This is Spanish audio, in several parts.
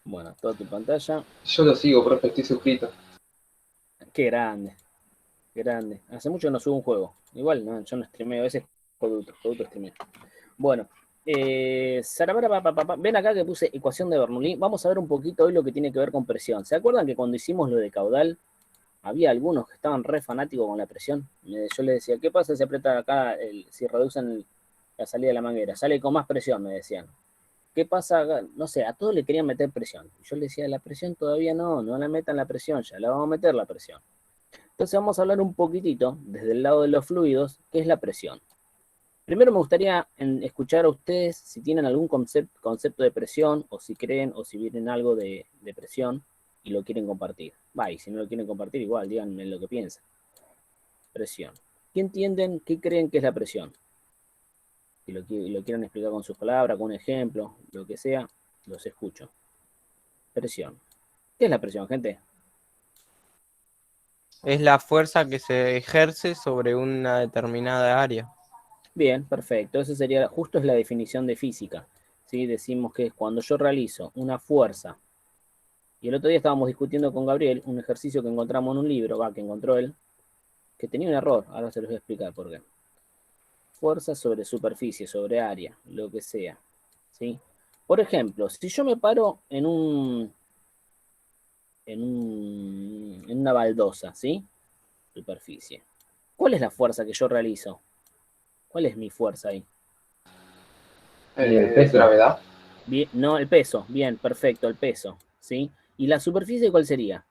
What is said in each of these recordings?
Bueno, toda tu pantalla. Yo lo sigo, profe, estoy suscrito. Qué grande, grande. Hace mucho no subo un juego. Igual, no, yo no streameo, a veces Coduto streameo. Bueno, ven acá que puse ecuación de Bernoulli. Vamos a ver un poquito hoy lo que tiene que ver con presión. ¿Se acuerdan que cuando hicimos lo de caudal, había algunos que estaban re fanáticos con la presión? Yo les decía, ¿qué pasa si aprieta acá, si reducen la salida de la manguera? Sale con más presión, me decían. ¿Qué pasa? No sé, a todos le querían meter presión. Yo les decía, la presión todavía no la metan la presión, ya la vamos a meter la presión. Entonces vamos a hablar un poquitito, desde el lado de los fluidos, qué es la presión. Primero me gustaría escuchar a ustedes si tienen algún concepto de presión, o si creen, o si vienen algo de presión y lo quieren compartir. Va, y si no lo quieren compartir, igual, díganme lo que piensan. Presión. ¿Qué entienden, qué creen que es la presión? Si lo quieren explicar con sus palabras, con un ejemplo, lo que sea, los escucho. Presión. ¿Qué es la presión, gente? Es la fuerza que se ejerce sobre una determinada área. Bien, perfecto. Esa sería, justo es la definición de física. ¿Sí? Decimos que es cuando yo realizo una fuerza. Y el otro día estábamos discutiendo con Gabriel un ejercicio que encontramos en un libro, que encontró él, que tenía un error. Ahora se los voy a explicar por qué. Fuerza sobre superficie, sobre área, lo que sea. ¿Sí? Por ejemplo, si yo me paro en una baldosa, ¿sí? Superficie. ¿Cuál es la fuerza que yo realizo? ¿Cuál es mi fuerza ahí? El peso. Gravedad. Bien, no, el peso. Bien, perfecto, el peso. ¿Sí? ¿Y la superficie cuál sería?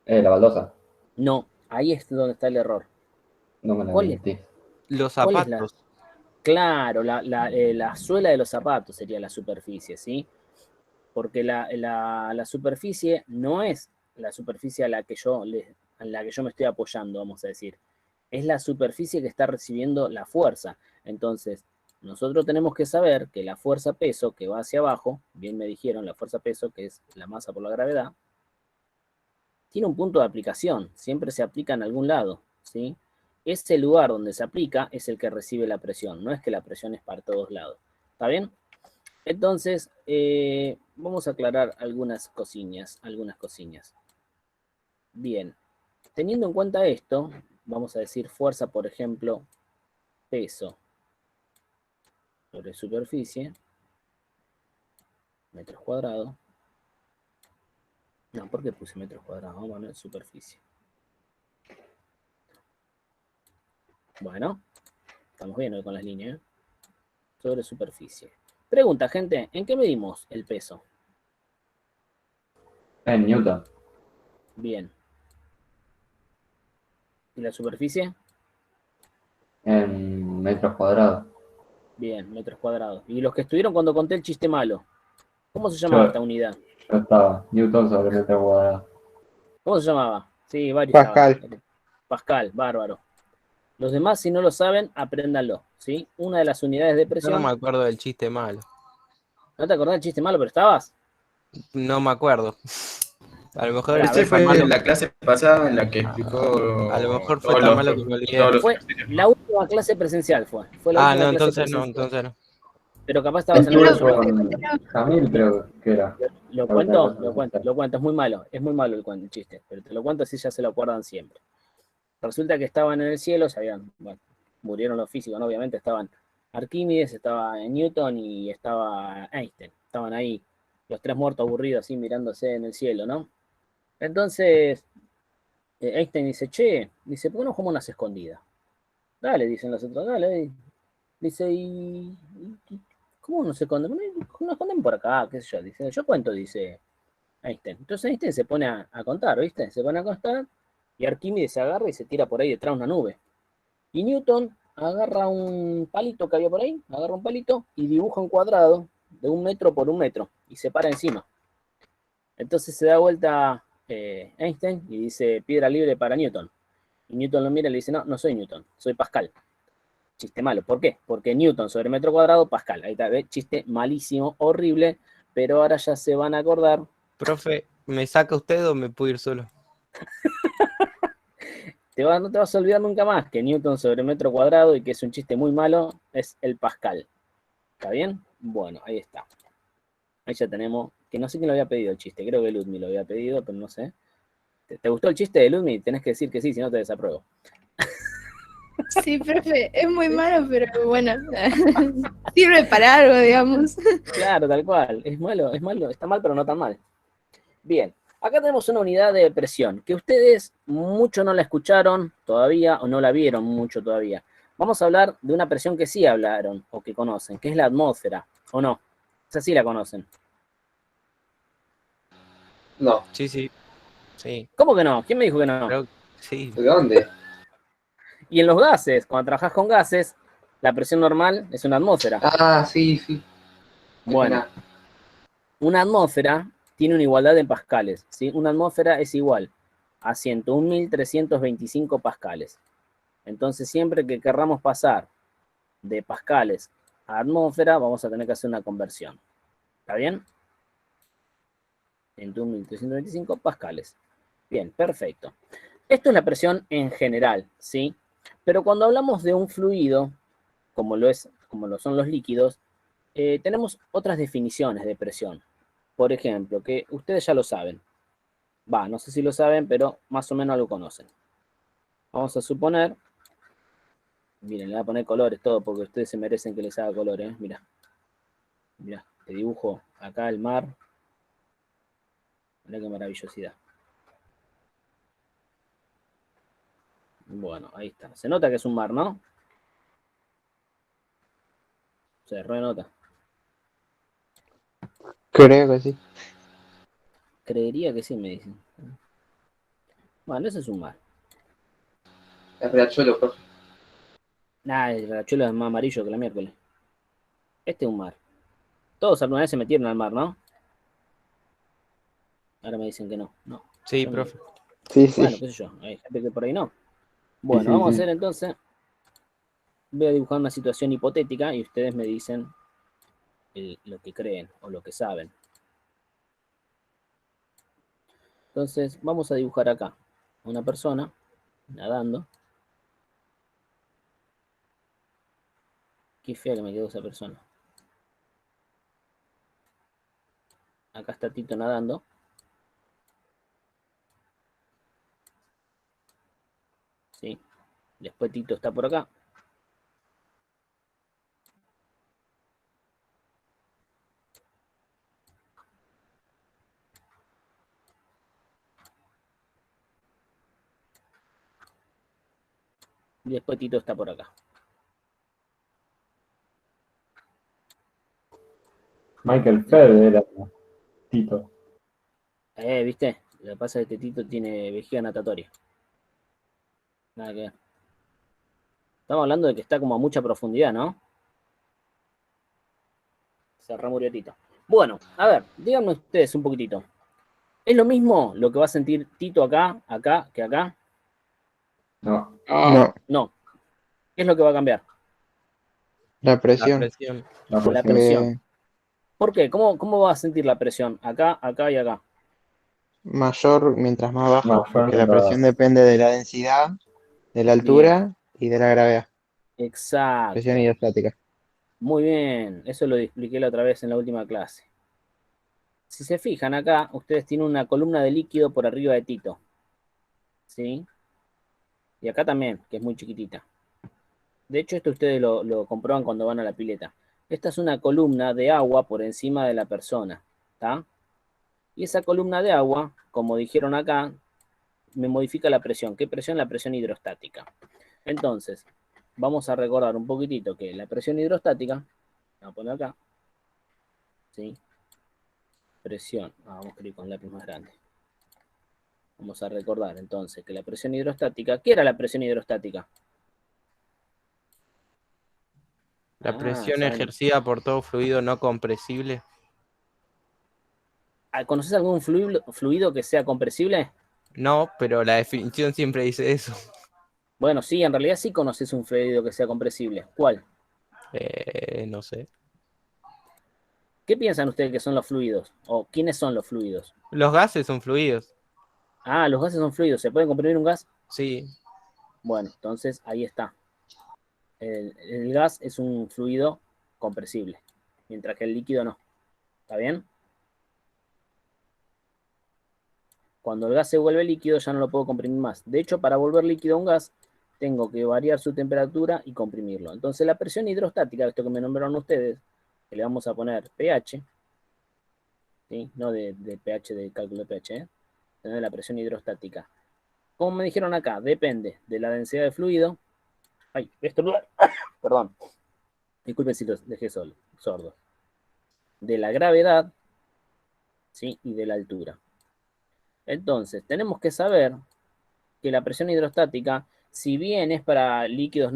La baldosa. No, ahí es donde está el error. No me la ¿Cuál es? metí. Los ¿Cuál es la? zapatos. Claro, la suela de los zapatos sería la superficie, ¿sí? Porque la superficie no es la superficie a la que yo me estoy apoyando, vamos a decir. Es la superficie que está recibiendo la fuerza. Entonces, nosotros tenemos que saber que la fuerza peso que va hacia abajo, bien me dijeron, la fuerza peso, que es la masa por la gravedad, tiene un punto de aplicación, siempre se aplica en algún lado, ¿sí? Ese lugar donde se aplica es el que recibe la presión, no es que la presión es para todos lados. ¿Está bien? Entonces, vamos a aclarar algunas cosillas. Bien, teniendo en cuenta esto, vamos a decir fuerza, por ejemplo, peso sobre superficie, metros cuadrados. No, ¿por qué puse metros cuadrados? Vamos a poner superficie. Bueno, estamos bien hoy con las líneas, ¿eh? Sobre superficie. Pregunta, gente, ¿en qué medimos el peso? En Newton. Bien. ¿Y la superficie? En metros cuadrados. Bien, metros cuadrados. ¿Y los que estuvieron cuando conté el chiste malo? ¿Cómo se llamaba esta unidad? Yo estaba. Newton sobre metro cuadrado. ¿Cómo se llamaba? Sí, varios Pascal. estaban. Pascal, bárbaro. Los demás, si no lo saben, apréndanlo, ¿sí? Una de las unidades de Yo no presión. me acuerdo del chiste malo. ¿No te acordás del chiste malo, pero estabas? No me acuerdo. A lo mejor Pará, Ese fue tan fue malo. en la clase pasada en la que explicó A lo mejor fue todos tan los, malo que me olvidé. todos los Fue ejercicios. la última clase presencial, fue la Ah, última no, clase entonces no, presencial. entonces no. Pero capaz estabas en Estuve el otro. con Jamil, creo que era. Lo La última cuento, clase. lo cuento, es muy malo el chiste, pero te lo cuento así ya se lo acuerdan siempre. Resulta que estaban en el cielo, bueno, murieron los físicos, ¿no? Obviamente estaban Arquímedes, estaba Newton y estaba Einstein. Estaban ahí los tres muertos aburridos así mirándose en el cielo, ¿no? Entonces, Einstein dice, che, dice, ¿por qué no jugamos unas escondidas? Dale, dicen los otros, dale. Dice, ¿y cómo nos escondemos? Nos esconden por acá, qué sé yo. Dice, yo cuento, dice Einstein. Entonces Einstein se pone a contar, ¿viste? Se pone a contar y Arquímedes se agarra y se tira por ahí detrás de una nube. Y Newton agarra un palito que había por ahí, agarra un palito y dibuja un cuadrado de 1 metro por 1 metro y se para encima. Entonces se da vuelta Einstein y dice, piedra libre para Newton. Y Newton lo mira y le dice, no, no soy Newton, soy Pascal. Chiste malo. ¿Por qué? Porque Newton sobre metro cuadrado, Pascal. Ahí está, ¿ves? Chiste malísimo, horrible, pero ahora ya se van a acordar. Profe, ¿me saca usted o me puedo ir solo? No te vas a olvidar nunca más que Newton sobre metro cuadrado y que es un chiste muy malo, es el Pascal. ¿Está bien? Bueno, ahí está. Ahí ya tenemos que no sé quién lo había pedido el chiste, creo que Ludmi lo había pedido, pero no sé. ¿Te gustó el chiste de Ludmi? Tenés que decir que sí, si no te desapruebo. Sí, profe, es muy malo, pero bueno, sirve para algo, digamos. Claro, tal cual. Es malo, está mal, pero no tan mal. Bien, acá tenemos una unidad de presión, que ustedes mucho no la escucharon todavía o no la vieron mucho todavía. Vamos a hablar de una presión que sí hablaron o que conocen, que es la atmósfera, ¿o no? Esa sí la conocen. No. Sí, sí. Sí. ¿Cómo que no? ¿Quién me dijo que no? Creo sí. ¿De dónde? Y en los gases, cuando trabajas con gases, la presión normal es una atmósfera. Ah, sí, sí. Bueno, una atmósfera tiene una igualdad en pascales, ¿sí? Una atmósfera es igual a 101.325 pascales. Entonces, siempre que querramos pasar de pascales a atmósfera, vamos a tener que hacer una conversión. ¿Está bien? 101.325 pascales. Bien, perfecto. Esto es la presión en general, ¿sí? Pero cuando hablamos de un fluido, como lo son los líquidos, tenemos otras definiciones de presión. Por ejemplo, que ustedes ya lo saben. No sé si lo saben, pero más o menos lo conocen. Vamos a suponer, miren, le voy a poner colores todo, porque ustedes se merecen que les haga colores, Mira, mira, te dibujo acá el mar. Mira qué maravillosidad. Bueno, ahí está. Se nota que es un mar, ¿no? Se renota. Creo que sí. Creería que sí, me dicen. Bueno, ese es un mar. Es Riachuelo, profe. Nah, el riachuelo es más amarillo que la miércoles. Este es un mar. Todos alguna vez se metieron al mar, ¿no? Ahora me dicen que no. No. Sí, Yo no. profe. Sí, sí. Bueno, qué sé yo. Hay gente que por ahí no. Bueno, sí, vamos a sí. hacer entonces. Voy a dibujar una situación hipotética y ustedes me dicen lo que creen o lo que saben. Entonces, vamos a dibujar acá una persona nadando. Qué fea que me quedó esa persona. Acá está Tito nadando. ¿Sí? Después Tito está por acá. Y después Tito está por acá. Michael Phelps era Tito. ¿Viste? Lo que pasa es que Tito tiene vejiga natatoria. Nada que ver. Estamos hablando de que está como a mucha profundidad, ¿no? Se remurió Tito. Bueno, a ver, díganme ustedes un poquitito. ¿Es lo mismo lo que va a sentir Tito acá, que acá? No, No, No. ¿Qué es lo que va a cambiar? La la presión. presión. la La presión. presión. ¿Por qué? ¿Cómo va a sentir la presión? Acá, acá y acá. Mayor mientras más baja, Mayor porque la mientras- presión depende de la densidad, de la Bien. altura y de la gravedad. Presión Exacto. hidrostática. Muy bien. Eso lo expliqué la otra vez en la última clase. Si se fijan acá, ustedes tienen una columna de líquido por arriba de Tito. ¿Sí? Y acá también, que es muy chiquitita. De hecho, esto ustedes lo comprueban cuando van a la pileta. Esta es una columna de agua por encima de la persona. ¿Está? Y esa columna de agua, como dijeron acá, me modifica la presión. ¿Qué presión? La presión hidrostática. Entonces, vamos a recordar un poquitito que la presión hidrostática, vamos a poner acá, ¿sí? Presión, vamos a escribir con lápiz más grande. Vamos a recordar entonces que la presión hidrostática, ¿qué era la presión hidrostática? La presión ¿saben? ejercida por todo fluido no compresible. ¿Conoces algún fluido que sea compresible? No, pero la definición siempre dice eso. Bueno, sí, en realidad sí conoces un fluido que sea compresible. ¿Cuál? No sé. ¿Qué piensan ustedes que son los fluidos? ¿O quiénes son los fluidos? Los gases son fluidos. Los gases son fluidos. ¿Se puede comprimir un gas? Sí. Bueno, entonces ahí está. El gas es un fluido compresible, mientras que el líquido no. ¿Está bien? Cuando el gas se vuelve líquido ya no lo puedo comprimir más. De hecho, para volver líquido a un gas, tengo que variar su temperatura y comprimirlo. Entonces la presión hidrostática, esto que me nombraron ustedes, que le vamos a poner pH, ¿sí? No de pH, de cálculo de pH, de la presión hidrostática. Como me dijeron acá, depende de la densidad de fluido. Ay, perdón. Disculpen si los dejé sordos. De la gravedad, ¿sí? Y de la altura. Entonces, tenemos que saber que la presión hidrostática, si bien es para líquidos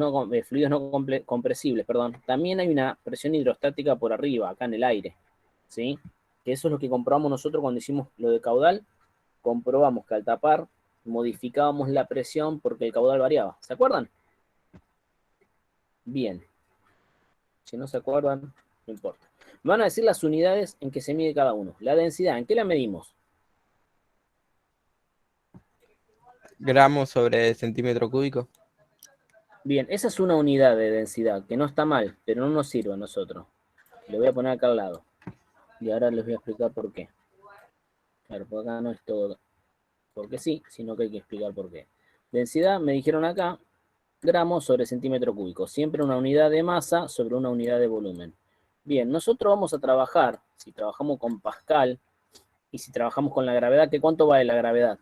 fluidos no compresibles, perdón, también hay una presión hidrostática por arriba, acá en el aire, ¿sí? Que eso es lo que comprobamos nosotros cuando hicimos lo de caudal. Comprobamos que al tapar modificábamos la presión porque el caudal variaba. ¿Se acuerdan? Bien. Si no se acuerdan, no importa. Van a decir las unidades en que se mide cada uno. La densidad, ¿en qué la medimos? Gramos sobre centímetro cúbico. Bien, esa es una unidad de densidad, que no está mal, pero no nos sirve a nosotros. Lo voy a poner acá al lado. Y ahora les voy a explicar por qué. Claro, por acá no es todo porque sí, sino que hay que explicar por qué. Densidad, me dijeron acá, gramos sobre centímetro cúbico. Siempre una unidad de masa sobre una unidad de volumen. Bien, nosotros vamos a trabajar, si trabajamos con Pascal, y si trabajamos con la gravedad, ¿qué cuánto vale la gravedad?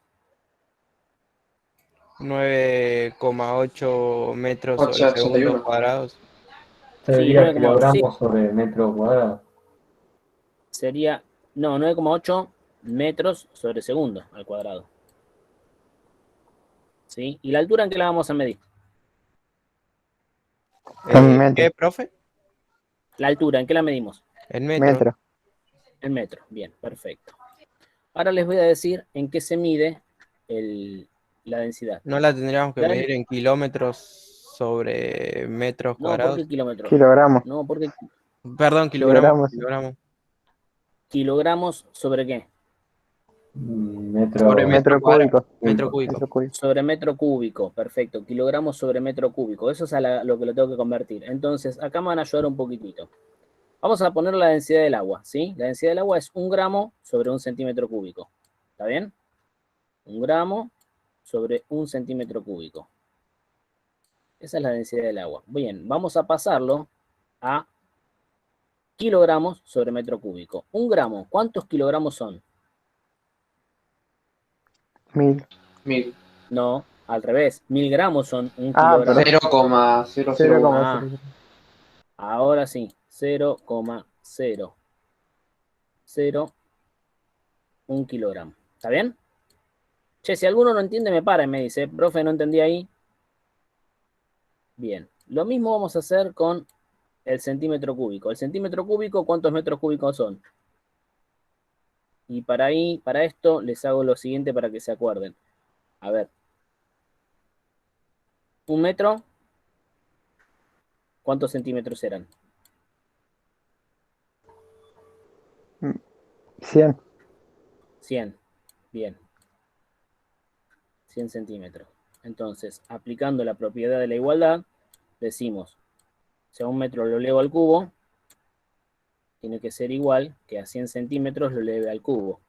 9,8 metros sobre 8,81. segundos cuadrados. Sería 9,8, kilogramos sobre metro cuadrado. Sería, no, 9,8 metros sobre segundo al cuadrado. ¿Sí? ¿Y la altura en qué la vamos a medir? ¿Qué, profe? La altura, ¿en qué la medimos? En metros. Metro. En metro, bien, perfecto. Ahora les voy a decir en qué se mide la densidad. ¿No la tendríamos que La- medir en kilómetros sobre metros No, ¿por cuadrados? qué kilómetros? Kilogramos. No, ¿por qué Perdón, kilogramos. kilogramos sobre qué? Metro. Sobre Metro cuadrado. cúbico. Metro cúbico. Metro cúbico. Sobre metro cúbico, perfecto. Kilogramos sobre metro cúbico. Eso es a lo que lo tengo que convertir. Entonces, acá me van a ayudar un poquitito. Vamos a poner la densidad del agua, ¿sí? La densidad del agua es 1 gramo sobre 1 centímetro cúbico. ¿Está bien? 1 gramo sobre 1 centímetro cúbico. Esa es la densidad del agua. Bien, vamos a pasarlo a kilogramos sobre metro cúbico. 1 gramo, ¿cuántos kilogramos son? 1000. 1000. No, al revés. 1000 gramos son 1 Ah, kilogramo. 0,001. 0,0. Ahora sí, 0,001 kilogramo. ¿Está bien? Che, si alguno no entiende, me para y me dice, profe, no entendí ahí. Bien. Lo mismo vamos a hacer con el centímetro cúbico. El centímetro cúbico, ¿cuántos metros cúbicos son? Y para esto, les hago lo siguiente para que se acuerden. A ver. 1 metro. ¿Cuántos centímetros eran? 100. 100. Bien. 100 centímetros. Entonces, aplicando la propiedad de la igualdad, decimos, si a 1 metro lo elevo al cubo, tiene que ser igual que a 100 centímetros lo eleve al cubo.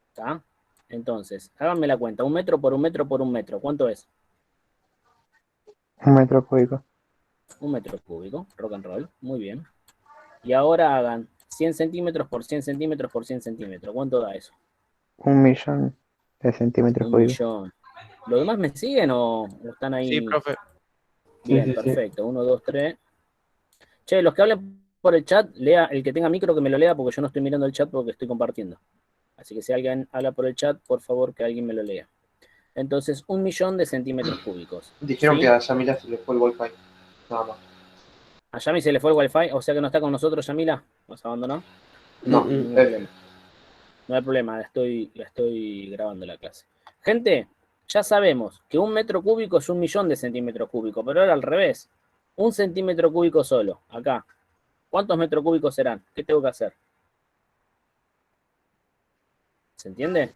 ¿Está? Entonces, háganme la cuenta. 1 metro por 1 metro por 1 metro. ¿Cuánto es? 1 metro cúbico. 1 metro cúbico. Rock and roll. Muy bien. Y ahora hagan 100 centímetros por 100 centímetros por 100 centímetros. ¿Cuánto da eso? 1.000.000 de centímetros 1 cúbicos. millón. ¿Los demás me siguen o están ahí? Sí, profe. Bien, Sí, sí, sí. perfecto. 1, 2, 3. Che, los que hablen por el chat, lea, el que tenga micro que me lo lea porque yo no estoy mirando el chat porque estoy compartiendo. Así que si alguien habla por el chat, por favor que alguien me lo lea. Entonces, 1 millón de centímetros cúbicos. Dijeron ¿Sí? que a Yamila se le fue el wifi. Nada más. A Yami se le fue el wifi, o sea que no está con nosotros, Yamila. ¿Nos abandonó? No, No hay problema. No hay problema, la estoy grabando la clase. Gente, ya sabemos que 1 metro cúbico es 1 millón de centímetros cúbicos, pero ahora al revés. 1 centímetro cúbico solo, acá. ¿Cuántos metros cúbicos serán? ¿Qué tengo que hacer? ¿Se entiende?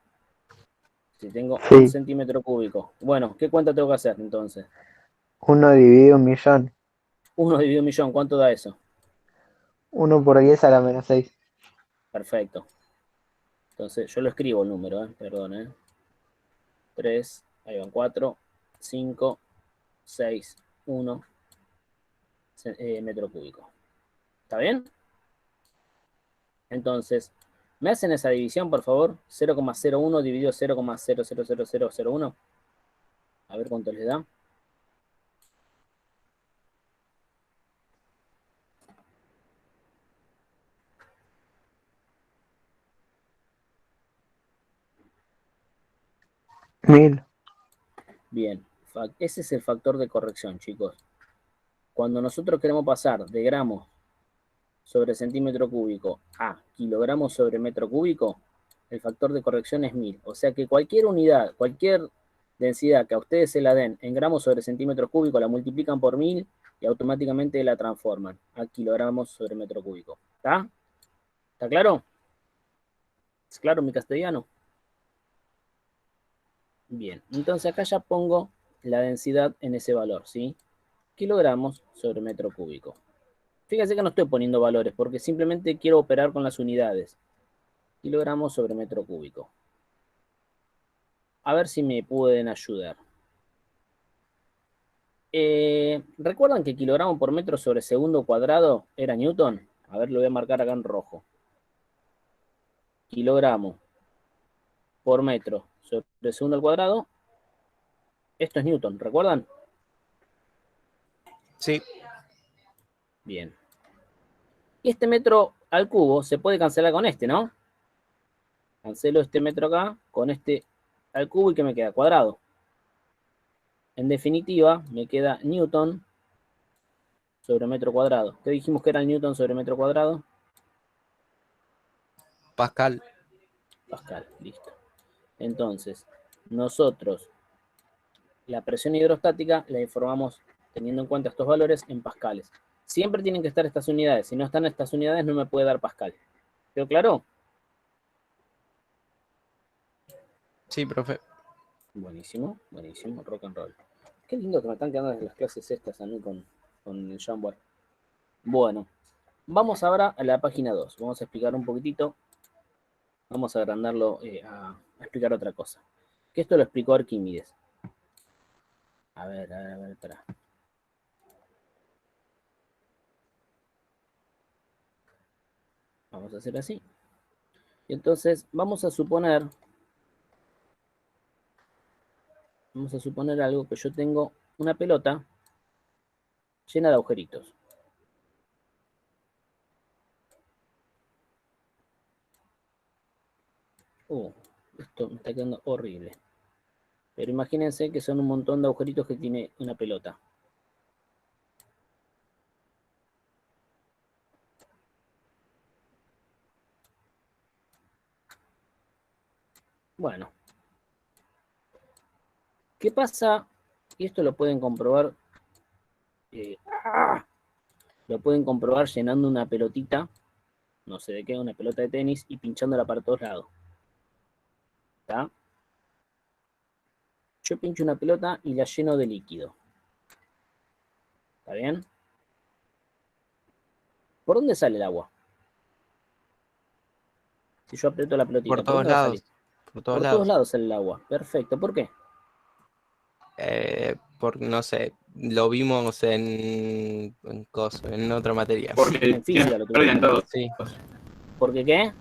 Si tengo Sí. 1 centímetro cúbico. Bueno, ¿qué cuenta tengo que hacer entonces? 1 dividido 1.000.000. 1 dividido 1 millón, ¿cuánto da eso? 1 por 10 a la -6. Perfecto. Entonces, yo lo escribo el número, perdón, 3, ahí van 4, 5, 6, 1 metro cúbico. ¿Está bien? Entonces, ¿me hacen esa división, por favor? 0,01 dividido 0,000001. A ver cuánto les da. Mil. Bien, ese es el factor de corrección, chicos. Cuando nosotros queremos pasar de gramos sobre centímetro cúbico a kilogramos sobre metro cúbico, el factor de corrección es 1000. O sea que cualquier unidad, cualquier densidad que a ustedes se la den en gramos sobre centímetro cúbico, la multiplican por 1000 y automáticamente la transforman a kilogramos sobre metro cúbico. ¿Está? ¿Está claro? ¿Es claro mi castellano? Bien, entonces acá ya pongo la densidad en ese valor, ¿sí? Kilogramos sobre metro cúbico. Fíjense que no estoy poniendo valores porque simplemente quiero operar con las unidades. Kilogramos sobre metro cúbico. A ver si me pueden ayudar. ¿Recuerdan que kilogramo por metro sobre segundo cuadrado era Newton? A ver, lo voy a marcar acá en rojo. Kilogramo por metro sobre segundo al cuadrado. Esto es Newton, ¿recuerdan? Sí. Bien. Y este metro al cubo se puede cancelar con este, ¿no? Cancelo este metro acá con este al cubo y ¿qué me queda? Cuadrado. En definitiva, me queda Newton sobre metro cuadrado. ¿Qué dijimos que era el Newton sobre metro cuadrado? Pascal. Pascal, listo. Entonces, nosotros la presión hidrostática la informamos teniendo en cuenta estos valores en pascales. Siempre tienen que estar estas unidades. Si no están estas unidades, no me puede dar pascal. ¿Quedó claro? Sí, profe. Buenísimo, buenísimo, rock and roll. Qué lindo que me están quedando las clases estas a mí con el Jamboard. Bueno, vamos ahora a la página 2. Vamos a explicar un poquitito. Vamos a agrandarlo a explicar otra cosa. Que esto lo explicó Arquímedes. A ver, espera. Vamos a hacer así. Y entonces vamos a suponer algo, que yo tengo una pelota llena de agujeritos. Esto me está quedando horrible. Pero imagínense que son un montón de agujeritos que tiene una pelota. Bueno. ¿Qué pasa? Y esto lo pueden comprobar. Lo pueden comprobar llenando una pelotita. No sé de qué, una pelota de tenis y pinchándola para todos lados. ¿Está? Yo pincho una pelota y la lleno de líquido. ¿Está bien? ¿Por dónde sale el agua? Si yo aprieto la pelotita. Por todos lados. Por todos lados sale el agua. Perfecto. ¿Por qué? No sé, lo vimos en otra materia. Porque En física lo pierden tuvimos. todos. Sí. ¿Por qué qué?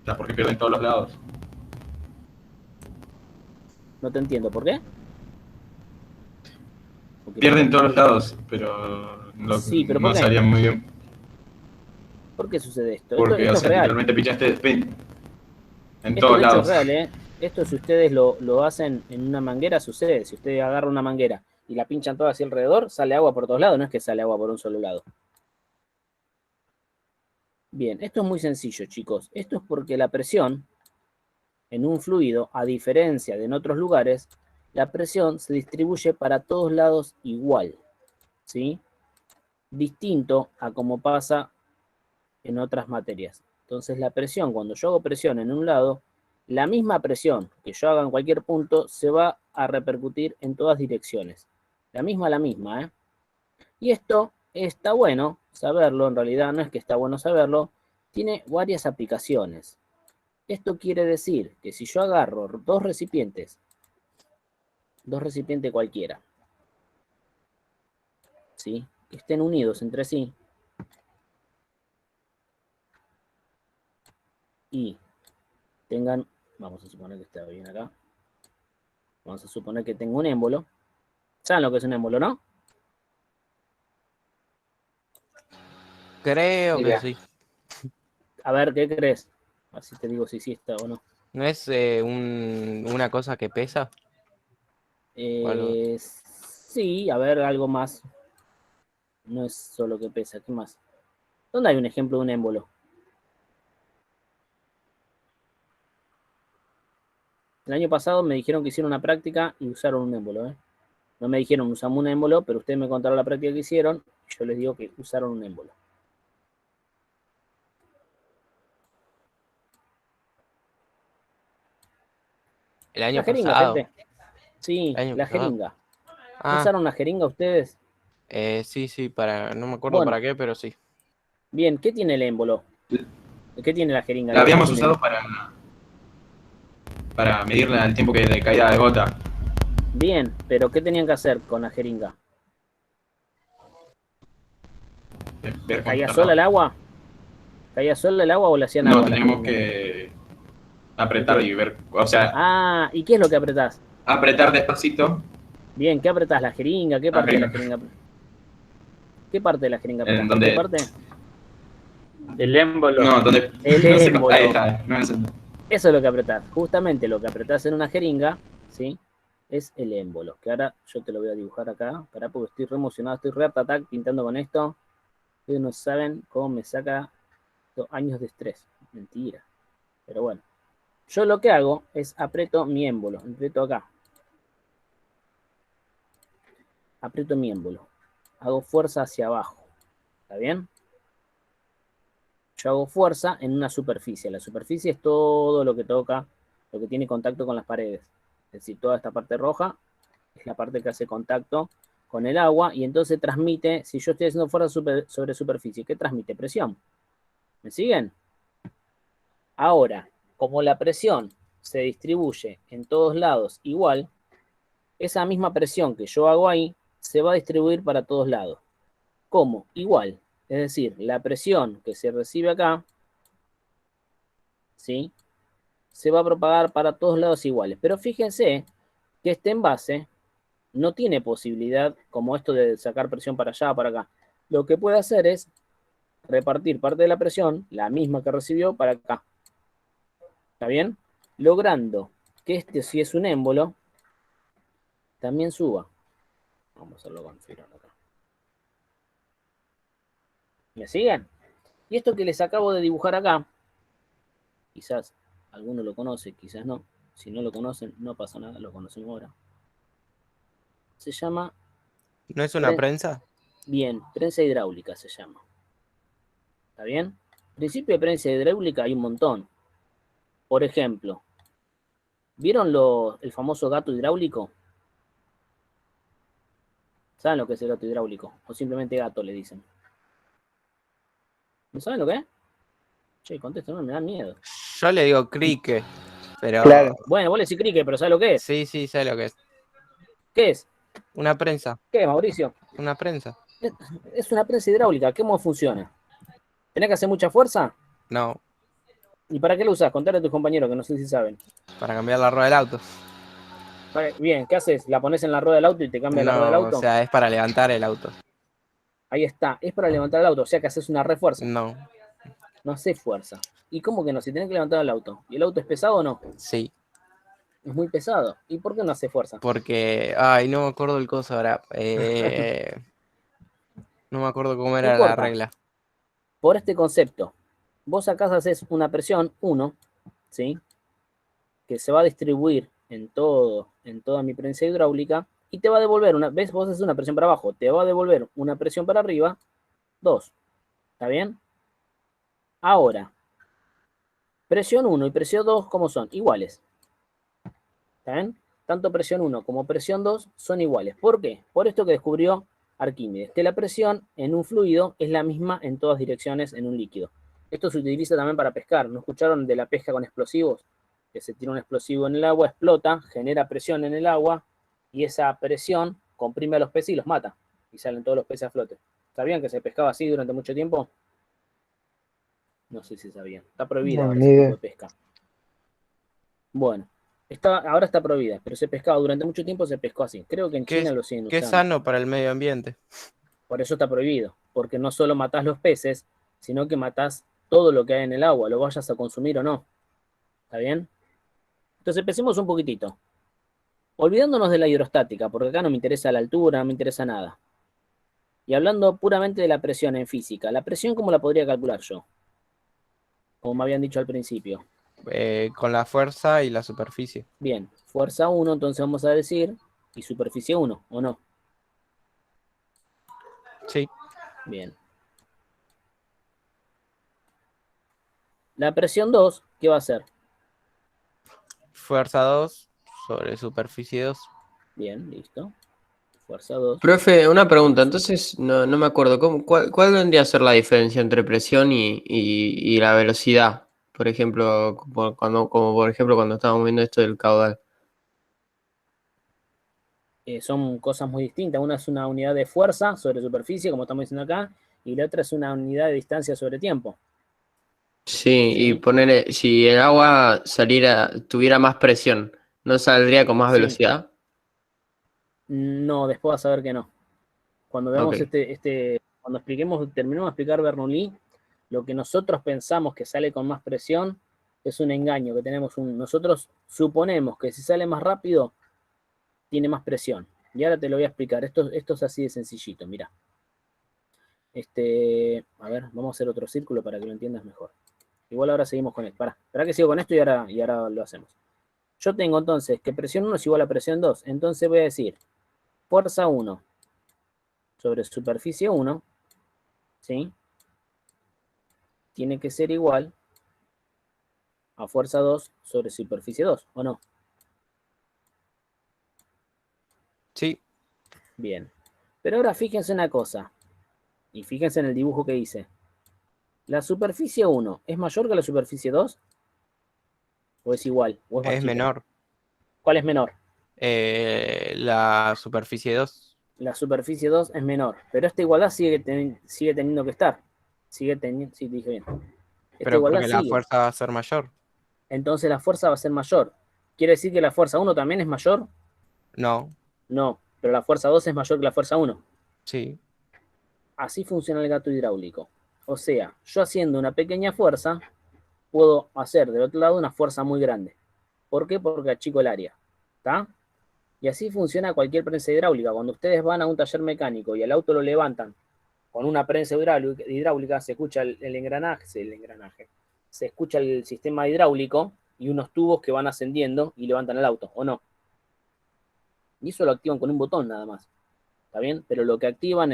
O sea, porque pierden todos los lados. No te entiendo. ¿Por qué? Porque Pierden todos los lados, pero no, Sí, pero no ¿por qué? salían muy bien. ¿Por qué sucede esto? Porque, Esto o es sea, real. literalmente pinchaste en Esto todos de hecho lados. es real, ¿eh? Esto si ustedes lo hacen en una manguera sucede. Si ustedes agarran una manguera y la pinchan toda hacia alrededor, sale agua por todos lados, no es que sale agua por un solo lado. Bien, esto es muy sencillo, chicos. Esto es porque la presión en un fluido, a diferencia de en otros lugares, la presión se distribuye para todos lados igual, ¿sí? Distinto a como pasa en otras materias. Entonces la presión, cuando yo hago presión en un lado, la misma presión que yo haga en cualquier punto se va a repercutir en todas direcciones. La misma, ¿eh? Y esto está bueno saberlo, en realidad no es que está bueno saberlo, tiene varias aplicaciones. Esto quiere decir que si yo agarro dos recipientes dos recipientes cualquiera, ¿sí? Que estén unidos entre sí y tengan, vamos a suponer que está bien acá, vamos a suponer que tengo un émbolo. ¿Saben lo que es un émbolo, no? Creo que Idea. sí. A ver, ¿qué crees? Así te digo si sí está o no. ¿No es una cosa que pesa? Algo. Sí, a ver, algo más. No es solo que pesa, ¿qué más? ¿Dónde hay un ejemplo de un émbolo? El año pasado me dijeron que hicieron una práctica y usaron un émbolo, ¿eh? No me dijeron usamos un émbolo, pero ustedes me contaron la práctica que hicieron y yo les digo que usaron un émbolo. El año La jeringa, pasado. gente. Sí, El año la pasado. jeringa. ¿No Ah, usaron una jeringa ustedes? sí, no me acuerdo Bueno. para qué, pero sí. Bien, ¿qué tiene el émbolo? ¿Qué tiene la jeringa? La habíamos Tiene- usado para medir el tiempo de caída de gota. Bien, pero ¿qué tenían que hacer con la jeringa? Ver ¿Caía cuánto sola el tardaba. agua? ¿Caía sola el agua o le hacían No, agua a la tenemos jeringa? que apretar y ver, o sea, Ah, ¿y qué es lo que apretás? apretar despacito Bien, ¿qué apretás? ¿La jeringa? ¿Qué La parte de la jeringa. jeringa? ¿Qué parte de la jeringa apretás? ¿En dónde? ¿Qué parte? El émbolo. No, donde. El no sé, émbolo. ahí está, no es el- Eso es lo que apretás. Justamente lo que apretás en una jeringa, ¿sí? Es el émbolo. Que ahora yo te lo voy a dibujar acá. Pará, porque estoy re emocionado. Estoy re atatac pintando con esto. Ustedes no saben cómo me saca años de estrés. Mentira. Pero bueno. Yo lo que hago es aprieto mi émbolo. Aprieto acá. Aprieto mi émbolo. Hago fuerza hacia abajo. ¿Está bien? Yo hago fuerza en una superficie. La superficie es todo lo que toca, lo que tiene contacto con las paredes. Es decir, toda esta parte roja es la parte que hace contacto con el agua y entonces transmite, si yo estoy haciendo fuerza sobre superficie, ¿qué transmite? Presión. ¿Me siguen? Ahora, como la presión se distribuye en todos lados igual, esa misma presión que yo hago ahí se va a distribuir para todos lados. ¿Cómo? Igual. Es decir, la presión que se recibe acá, ¿sí? Se va a propagar para todos lados iguales. Pero fíjense que este envase no tiene posibilidad, como esto de sacar presión para allá, para acá. Lo que puede hacer es repartir parte de la presión, la misma que recibió, para acá. ¿Está bien? Logrando que este, si es un émbolo, también suba. Vamos a hacerlo con Firón acá. ¿Me siguen? Y esto que les acabo de dibujar acá, quizás alguno lo conoce, quizás no. Si no lo conocen, no pasa nada, lo conocemos ahora. Se llama, ¿No es una prensa? bien, prensa hidráulica se llama. ¿Está bien? Principio de prensa hidráulica hay un montón. Por ejemplo, ¿vieron el famoso gato hidráulico? ¿Saben lo que es el gato hidráulico? O simplemente gato le dicen. ¿No saben lo que es? Che, contéstame, me da miedo. Yo le digo crique, pero... Claro. Bueno, vos le decís crique, pero ¿sabes lo que es? Sí, sé lo que es. ¿Qué es? Una prensa. ¿Qué es, Mauricio? Una prensa. Es una prensa hidráulica. ¿Cómo funciona? ¿Tenés que hacer mucha fuerza? No, ¿Y para qué lo usás? Contale a tus compañeros que no sé si saben. para cambiar la rueda del auto. Bien, ¿qué haces? ¿La pones en la rueda del auto y te cambia la rueda del No, auto? o sea, es para levantar el auto. Ahí está, es para levantar el auto, o sea que haces una refuerza. No, No haces fuerza. ¿Y cómo que no? Si tenés que levantar el auto. ¿Y el auto es pesado o no? sí. Es muy pesado. ¿Y por qué no hace fuerza? Porque... Ay, no me acuerdo el coso ahora. No me acuerdo cómo era la importa. regla. Por este concepto, vos acá haces una presión 1, ¿sí? Que se va a distribuir en toda mi prensa hidráulica y te va a devolver una, ¿ves? Vos haces una presión para abajo, te va a devolver una presión para arriba, 2. ¿Está bien? Ahora, presión 1 y presión 2, ¿cómo son? Iguales. ¿Está bien? Tanto presión 1 como presión 2 son iguales. ¿Por qué? Por esto que descubrió Arquímedes, que la presión en un fluido es la misma en todas direcciones en un líquido. Esto se utiliza también para pescar. ¿No escucharon de la pesca con explosivos? Que se tira un explosivo en el agua, explota, genera presión en el agua y esa presión comprime a los peces y los mata, y salen todos los peces a flote. ¿Sabían que se pescaba así durante mucho tiempo? No sé si sabían. Está prohibida No, ahora ni ese tipo idea. de pesca. Bueno, ahora está prohibida, pero se pescaba durante mucho tiempo, se pescó así. Creo que en Que China es, lo siguen que es usando. sano para el medio ambiente. Por eso está prohibido, porque no solo matás los peces, sino que matás todo lo que hay en el agua, lo vayas a consumir o no. ¿Está bien? Entonces empecemos un poquitito. Olvidándonos de la hidrostática, porque acá no me interesa la altura, no me interesa nada. Y hablando puramente de la presión en física, ¿la presión cómo la podría calcular yo? Como me habían dicho al principio. Con la fuerza y la superficie. Bien, fuerza 1, entonces vamos a decir, y superficie 1, ¿o no? Sí. Bien. La presión 2, ¿qué va a ser? Fuerza 2 sobre superficie 2. Bien, listo. Fuerza 2. Profe, una pregunta, entonces no me acuerdo, ¿cuál vendría a ser la diferencia entre presión y la velocidad? Por ejemplo, cuando estábamos viendo esto del caudal. Son cosas muy distintas. Una es una unidad de fuerza sobre superficie, como estamos diciendo acá, y la otra es una unidad de distancia sobre tiempo. Sí, y Sí. ponerle, si el agua tuviera más presión, ¿no saldría con más Sí. velocidad? No, después vas a ver que no. Cuando veamos Ok. cuando terminemos de explicar Bernoulli, lo que nosotros pensamos que sale con más presión es un engaño, que nosotros suponemos que si sale más rápido, tiene más presión. Y ahora te lo voy a explicar. Esto es así de sencillito, mira. A ver, vamos a hacer otro círculo para que lo entiendas mejor. Igual ahora seguimos con esto. Pará que sigo con esto y ahora lo hacemos. Yo tengo entonces que presión 1 es igual a presión 2. Entonces voy a decir fuerza 1 sobre superficie 1, ¿sí? Tiene que ser igual a fuerza 2 sobre superficie 2, ¿o no? Sí. Bien. Pero ahora fíjense una cosa. Y fíjense en el dibujo que hice. ¿La superficie 1 es mayor que la superficie 2? ¿O es igual? ¿O es más Es chica? menor. ¿Cuál es menor? La superficie 2. La superficie 2 es menor. Pero esta igualdad sigue teniendo que estar. Sí, dije bien. Esta Pero igualdad porque la sigue. fuerza va a ser mayor. Entonces la fuerza va a ser mayor. ¿Quiere decir que la fuerza 1 también es mayor? No. No, pero la fuerza 2 es mayor que la fuerza 1. Sí. Así funciona el gato hidráulico. O sea, yo haciendo una pequeña fuerza, puedo hacer del otro lado una fuerza muy grande. ¿Por qué? Porque achico el área. ¿Está? Y así funciona cualquier prensa hidráulica. Cuando ustedes van a un taller mecánico y el auto lo levantan con una prensa hidráulica, se escucha el engranaje, se escucha el sistema hidráulico y unos tubos que van ascendiendo y levantan el auto, ¿o no? Y eso lo activan con un botón nada más. ¿Está bien? Pero lo que activan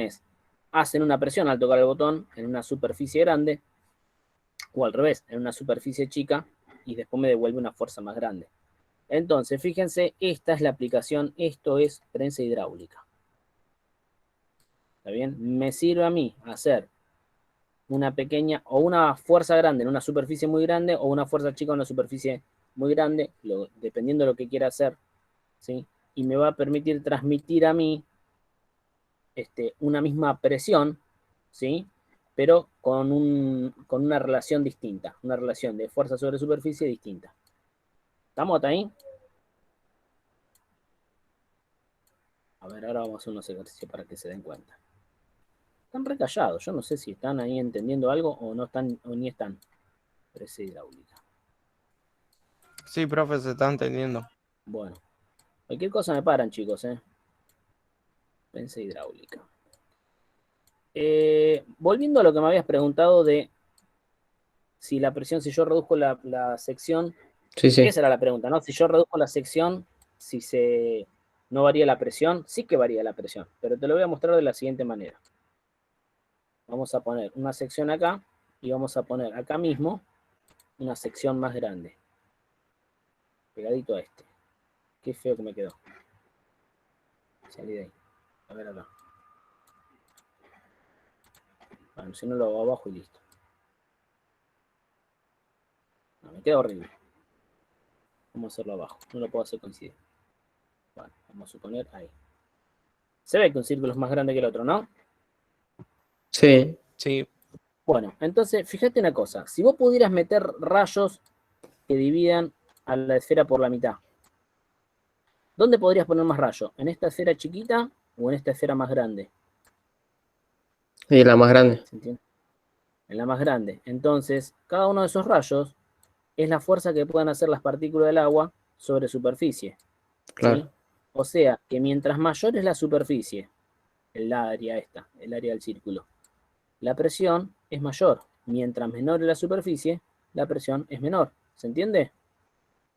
hacen una presión al tocar el botón en una superficie grande, o al revés, en una superficie chica, y después me devuelve una fuerza más grande. Entonces, fíjense, esta es la aplicación, esto es prensa hidráulica. ¿Está bien? Me sirve a mí hacer una pequeña o una fuerza grande en una superficie muy grande o una fuerza chica en una superficie muy grande, dependiendo de lo que quiera hacer, ¿sí? Y me va a permitir transmitir a mí una misma presión, ¿sí? Pero con una relación distinta, una relación de fuerza sobre superficie distinta. ¿Estamos hasta ahí? A ver, ahora vamos a hacer unos ejercicios para que se den cuenta. Están recallados, yo no sé si están ahí entendiendo algo o no están, o ni están. Presa hidráulica. Sí, profe, se está entendiendo. Bueno, cualquier cosa me paran, chicos, Prensa hidráulica. Volviendo a lo que me habías preguntado de si la presión, si yo reduzco la sección, Sí, sí. esa era la pregunta, ¿no? Si yo reduzco la sección, no varía la presión, sí que varía la presión, pero te lo voy a mostrar de la siguiente manera. Vamos a poner una sección acá y vamos a poner acá mismo una sección más grande, pegadito a este. Qué feo que me quedó. Salí de ahí. A ver acá. Bueno, si no lo hago abajo y listo. No, me queda horrible. Vamos a hacerlo abajo. No lo puedo hacer coincidir. Bueno, vamos a suponer ahí. Se ve que un círculo es más grande que el otro, ¿no? Sí. Sí, Bueno, entonces, fíjate una cosa. Si vos pudieras meter rayos que dividan a la esfera por la mitad, ¿dónde podrías poner más rayos? ¿En esta esfera chiquita o en esta esfera más grande? Y la más grande. ¿Se entiende? En la más grande. Entonces, cada uno de esos rayos es la fuerza que puedan hacer las partículas del agua sobre superficie. Claro. ¿Sí? O sea, que mientras mayor es la superficie, el área esta, el área del círculo, la presión es mayor. Mientras menor es la superficie, la presión es menor. ¿Se entiende?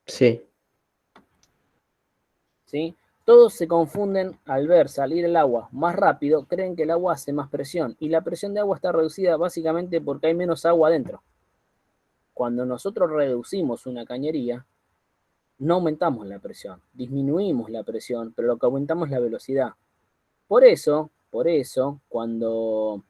Sí. ¿Sí? Todos se confunden al ver salir el agua más rápido, creen que el agua hace más presión. Y la presión de agua está reducida básicamente porque hay menos agua adentro. Cuando nosotros reducimos una cañería, no aumentamos la presión, disminuimos la presión, pero lo que aumentamos es la velocidad. Por eso, cuando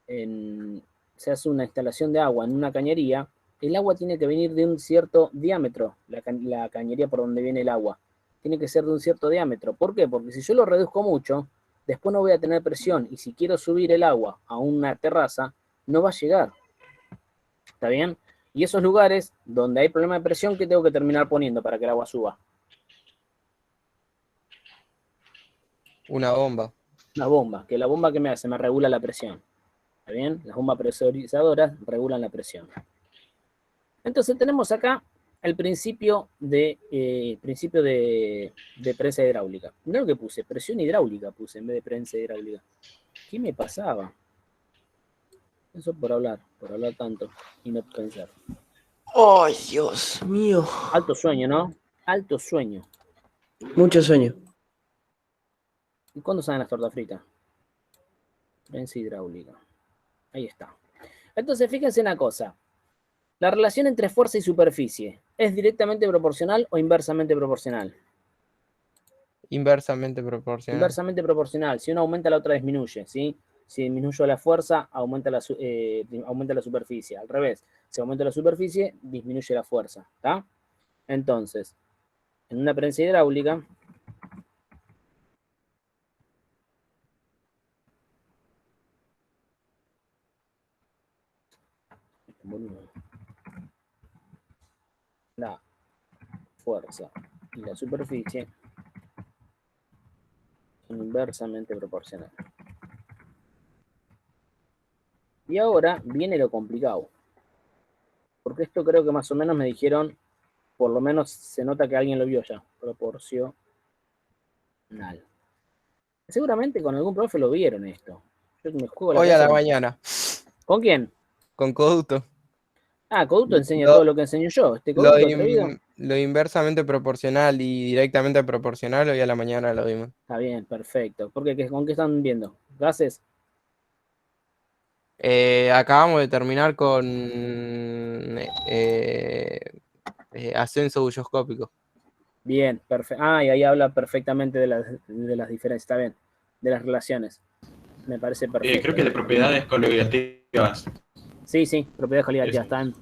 se hace una instalación de agua en una cañería, el agua tiene que venir de un cierto diámetro, la cañería por donde viene el agua. Tiene que ser de un cierto diámetro. ¿Por qué? Porque si yo lo reduzco mucho, después no voy a tener presión, y si quiero subir el agua a una terraza, no va a llegar. ¿Está bien? Y esos lugares donde hay problema de presión, ¿qué tengo que terminar poniendo para que el agua suba? una bomba. Una bomba, que la bomba que me hace, me regula la presión. ¿Está bien? Las bombas presurizadoras regulan la presión. Entonces tenemos acá el principio de prensa hidráulica. No lo que puse, presión hidráulica puse en vez de prensa hidráulica. ¿Qué me pasaba? Eso por hablar tanto y no pensar. ¡Ay, Dios mío! Alto sueño, ¿no? Alto sueño. Mucho sueño. ¿Y cuándo salen las tortas fritas? Prensa hidráulica. Ahí está. Entonces, fíjense una cosa. La relación entre fuerza y superficie, ¿es directamente proporcional o inversamente proporcional? Inversamente proporcional. Inversamente proporcional. Si uno aumenta, la otra disminuye, ¿sí? Si disminuyo la fuerza, aumenta la superficie. Al revés, si aumenta la superficie, disminuye la fuerza, ¿está? Entonces, en una prensa hidráulica, la fuerza y la superficie son inversamente proporcionales. Y ahora viene lo complicado. Porque esto creo que más o menos me dijeron, por lo menos se nota que alguien lo vio ya. Proporcional. Seguramente con algún profe lo vieron esto. Yo me juego Hoy a la clase. mañana, ¿Con quién? con Coduto. Ah, Coduto enseña Lo- todo lo que enseño yo. Este Lo, Coduto atrevido. lo inversamente proporcional y directamente proporcional, hoy a la mañana lo vimos. Está bien, perfecto. Porque ¿con qué están viendo? ¿Gases? Acabamos de terminar con ascenso bulloscópico. Bien, perfecto. Ah, y ahí habla perfectamente de las diferencias. Está bien. De las relaciones. Me parece perfecto. Creo que de propiedades coligativas. Sí, propiedades coligativas. Están.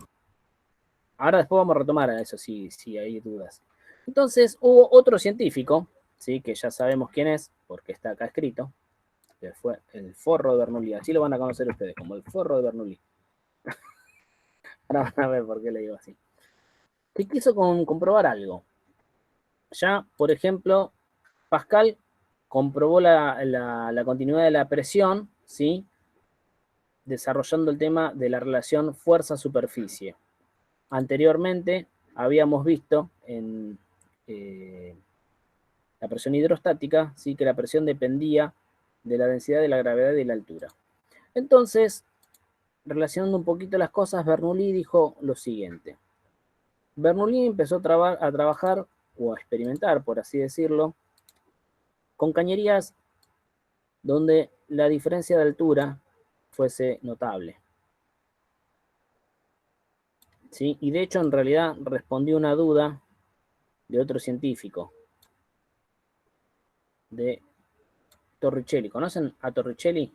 Ahora después vamos a retomar a eso si hay dudas. Entonces hubo otro científico, ¿sí? Que ya sabemos quién es, porque está acá escrito, que fue el Forro de Bernoulli. Así lo van a conocer ustedes, como el Forro de Bernoulli. Ahora van a ver por qué le digo así. Que quiso comprobar algo. Ya, por ejemplo, Pascal comprobó la continuidad de la presión, ¿sí? Desarrollando el tema de la relación fuerza-superficie. Anteriormente habíamos visto en la presión hidrostática, ¿sí? Que la presión dependía de la densidad, de la gravedad y de la altura. Entonces, relacionando un poquito las cosas, Bernoulli dijo lo siguiente. Bernoulli empezó a trabajar o a experimentar, por así decirlo, con cañerías donde la diferencia de altura fuese notable. ¿Sí? Y de hecho, en realidad, respondió una duda de otro científico, de Torricelli. ¿Conocen a Torricelli?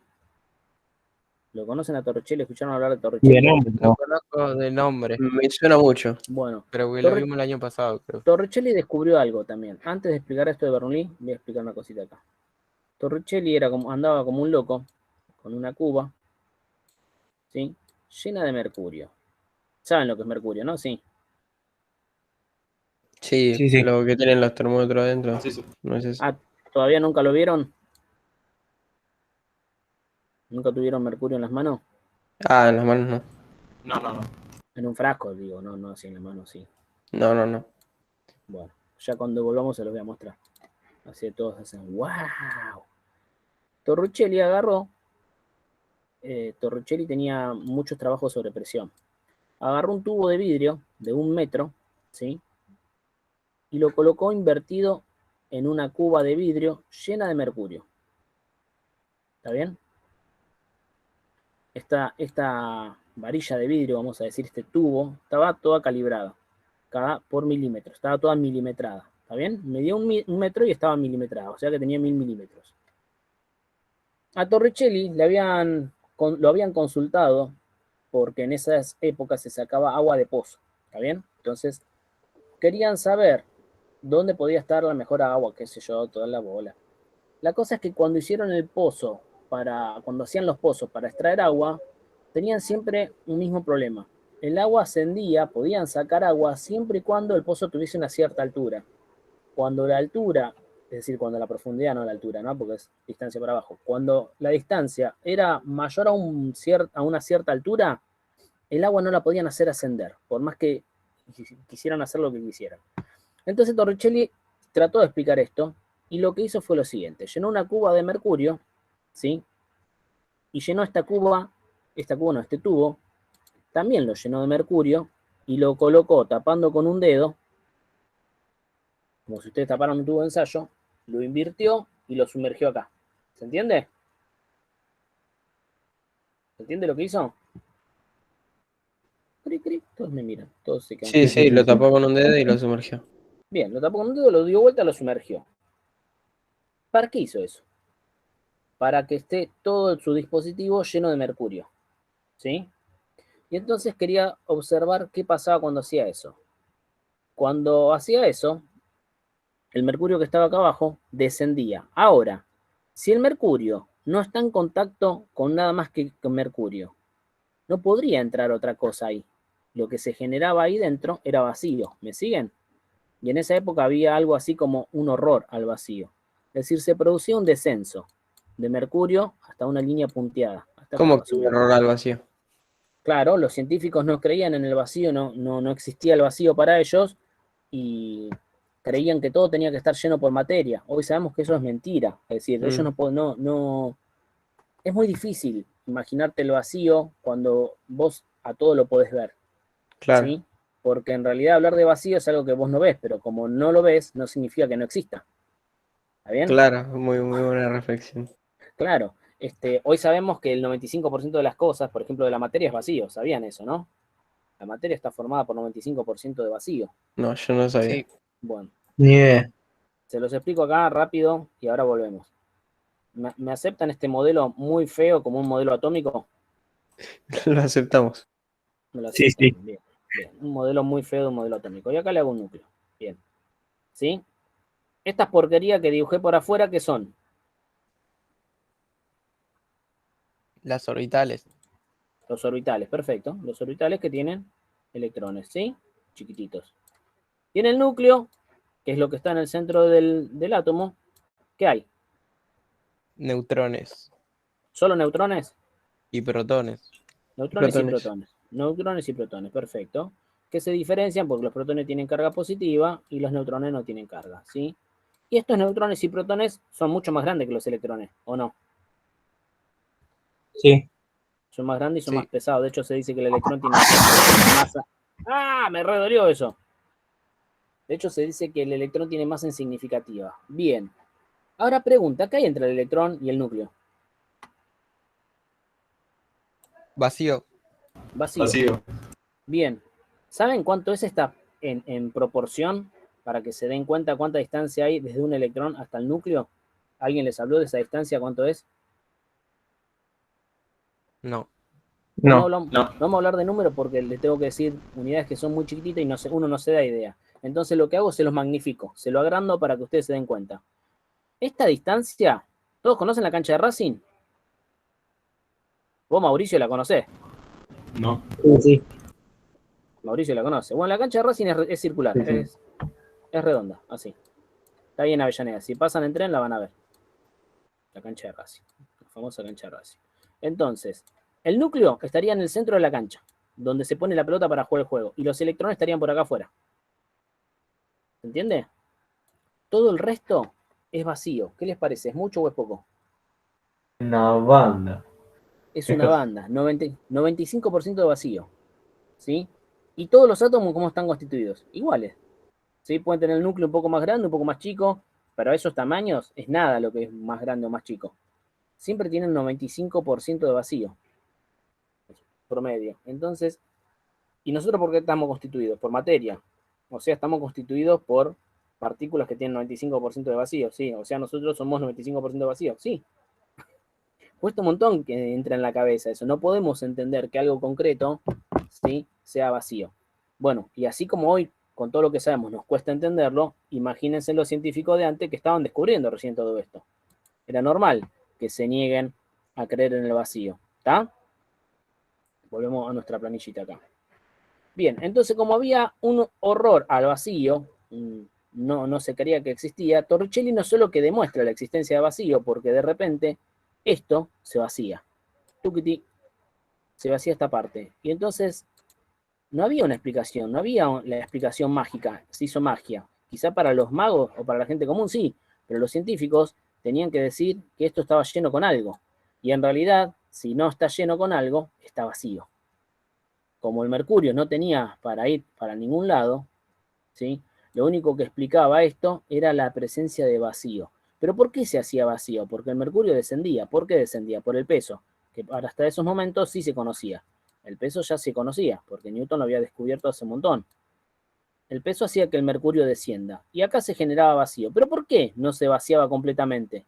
¿Lo conocen a Torricelli? ¿Escucharon hablar de Y Torricelli? de nombre, Lo conozco de nombre, Me suena mucho. Bueno, pero que lo Torri- vimos el año pasado, creo. Torricelli descubrió algo también. Antes de explicar esto de Bernoulli, voy a explicar una cosita acá. Torricelli andaba como un loco con una cuba, ¿sí? Llena de mercurio. ¿Saben lo que es mercurio, no? Sí. Sí, Sí, sí. lo que tienen los termómetros adentro. Sí, sí. No es eso. Ah, ¿todavía nunca lo vieron? ¿Nunca tuvieron mercurio en las manos? Ah, en las manos no. No, no, no. En un frasco, digo, no así en las manos, sí. No, no, no. Bueno, ya cuando volvamos se los voy a mostrar. Así todos hacen ¡wow! Torricelli agarró. Torricelli tenía muchos trabajos sobre presión. Agarró un tubo de vidrio de 1 metro, ¿sí? Y lo colocó invertido en una cuba de vidrio llena de mercurio. ¿Está bien? Esta varilla de vidrio, vamos a decir, este tubo, estaba toda calibrada, cada por milímetros, estaba toda milimetrada. ¿Está bien? Medía 1 metro y estaba milimetrada, o sea que tenía 1000 milímetros. A Torricelli lo habían consultado porque en esas épocas se sacaba agua de pozo. ¿Está bien? Entonces, querían saber dónde podía estar la mejor agua, qué sé yo, toda la bola. La cosa es que cuando hicieron el pozo, cuando hacían los pozos para extraer agua, tenían siempre un mismo problema. El agua ascendía, podían sacar agua siempre y cuando el pozo tuviese una cierta altura. Cuando la altura, es decir, cuando la profundidad, no la altura, ¿no? Porque es distancia para abajo. Cuando la distancia era mayor a una cierta altura, el agua no la podían hacer ascender, por más que quisieran hacer lo que quisieran. Entonces Torricelli trató de explicar esto y lo que hizo fue lo siguiente. Llenó una cuba de mercurio, ¿sí? Y llenó este tubo, también lo llenó de mercurio y lo colocó tapando con un dedo, como si ustedes taparan un tubo de ensayo, lo invirtió y lo sumergió acá. ¿Se entiende? ¿Se entiende lo que hizo? Cri, cri. Todos me miran, todos se quedan. Sí, sí, lo tapó con un dedo y lo sumergió. Bien, lo tapó con un dedo, lo dio vuelta, lo sumergió. ¿Para qué hizo eso? Para que esté todo su dispositivo lleno de mercurio, ¿sí? Y entonces quería observar qué pasaba cuando hacía eso. Cuando hacía eso, el mercurio que estaba acá abajo descendía. Ahora, si el mercurio no está en contacto con nada más que con mercurio, no podría entrar otra cosa ahí. Lo que se generaba ahí dentro era vacío. ¿Me siguen? Y en esa época había algo así como un horror al vacío. Es decir, se producía un descenso de mercurio hasta una línea punteada. ¿Cómo que un error al vacío? Claro, los científicos no creían en el vacío, no existía el vacío para ellos y creían que todo tenía que estar lleno por materia. Hoy sabemos que eso es mentira. Es decir, ellos es muy difícil imaginarte el vacío cuando vos a todo lo podés ver. Claro. ¿Sí? Porque en realidad hablar de vacío es algo que vos no ves, pero como no lo ves, no significa que no exista. ¿Está bien? Claro, muy, muy buena reflexión. Claro. Hoy sabemos que el 95% de las cosas, por ejemplo, de la materia es vacío. ¿Sabían eso, no? La materia está formada por 95% de vacío. No, yo no sabía. Sí. Bueno, Ni idea. se los explico acá rápido y ahora volvemos. ¿Me aceptan este modelo muy feo como un modelo atómico? Lo aceptamos. ¿Me lo Sí, aceptan? sí. Bien, bien. Un modelo muy feo de un modelo atómico. Y acá le hago un núcleo. Bien. ¿Sí? Estas porquerías que dibujé por afuera, ¿qué son? Las orbitales. Los orbitales, perfecto. Los orbitales que tienen electrones, ¿sí? Chiquititos. Y en el núcleo, que es lo que está en el centro del átomo, ¿qué hay? Neutrones ¿Solo neutrones? y protones. Neutrones y Protones. protones. Neutrones y protones, perfecto. Que se diferencian porque los protones tienen carga positiva y los neutrones no tienen carga, ¿sí? Y estos neutrones y protones son mucho más grandes que los electrones, ¿o no? Sí. Son más grandes y son Sí. más pesados. De hecho, se dice que el electrón tiene una masa. ¡Ah! Me redolió eso. De hecho, se dice que el electrón tiene masa insignificativa. Bien. Ahora pregunta, ¿qué hay entre el electrón y el núcleo? Vacío. Vacío. Vacío. Bien. ¿Saben cuánto es esta en proporción? Para que se den cuenta cuánta distancia hay desde un electrón hasta el núcleo. ¿Alguien les habló de esa distancia? ¿Cuánto es? No. No, No. hablamos- No. no vamos a hablar de números porque les tengo que decir unidades que son muy chiquititas y uno no se da idea. Entonces lo que hago es se los magnifico, se lo agrando para que ustedes se den cuenta. Esta distancia, ¿todos conocen la cancha de Racing? Vos, Mauricio, la conocés. No. Sí. Mauricio la conoce. Bueno, la cancha de Racing es circular, Sí, sí. es redonda, así. Está ahí en Avellaneda. Si pasan en tren la van a ver. La cancha de Racing. La famosa cancha de Racing. Entonces, el núcleo estaría en el centro de la cancha, donde se pone la pelota para jugar el juego. Y los electrones estarían por acá afuera. ¿Se entiende? Todo el resto es vacío. ¿Qué les parece? ¿Es mucho o es poco? Una banda. Es una banda. 95% de vacío. ¿Sí? Y todos los átomos, ¿cómo están constituidos? Iguales. ¿Sí? Pueden tener el núcleo un poco más grande, un poco más chico, pero a esos tamaños es nada lo que es más grande o más chico. Siempre tienen 95% de vacío. Promedio. Entonces, ¿y nosotros por qué estamos constituidos? Por materia. O sea, estamos constituidos por partículas que tienen 95% de vacío, sí. O sea, nosotros somos 95% de vacío, sí. Cuesta un montón que entra en la cabeza eso. No podemos entender que algo concreto, ¿sí?, sea vacío. Bueno, y así como hoy, con todo lo que sabemos, nos cuesta entenderlo, imagínense los científicos de antes que estaban descubriendo recién todo esto. Era normal que se nieguen a creer en el vacío. ¿Está? Volvemos a nuestra planillita acá. Bien, entonces como había un horror al vacío, no se creía que existía, Torricelli no solo que demuestra la existencia de vacío, porque de repente esto se vacía. Tuquiti, se vacía esta parte. Y entonces no había una explicación, no había la explicación mágica, se hizo magia. Quizá para los magos o para la gente común sí, pero los científicos tenían que decir que esto estaba lleno con algo. Y en realidad, si no está lleno con algo, está vacío. Como el mercurio no tenía para ir para ningún lado, ¿sí?, lo único que explicaba esto era la presencia de vacío. ¿Pero por qué se hacía vacío? Porque el mercurio descendía. ¿Por qué descendía? Por el peso, que hasta esos momentos sí se conocía. El peso ya se conocía, porque Newton lo había descubierto hace un montón. El peso hacía que el mercurio descienda. Y acá se generaba vacío. ¿Pero por qué no se vaciaba completamente?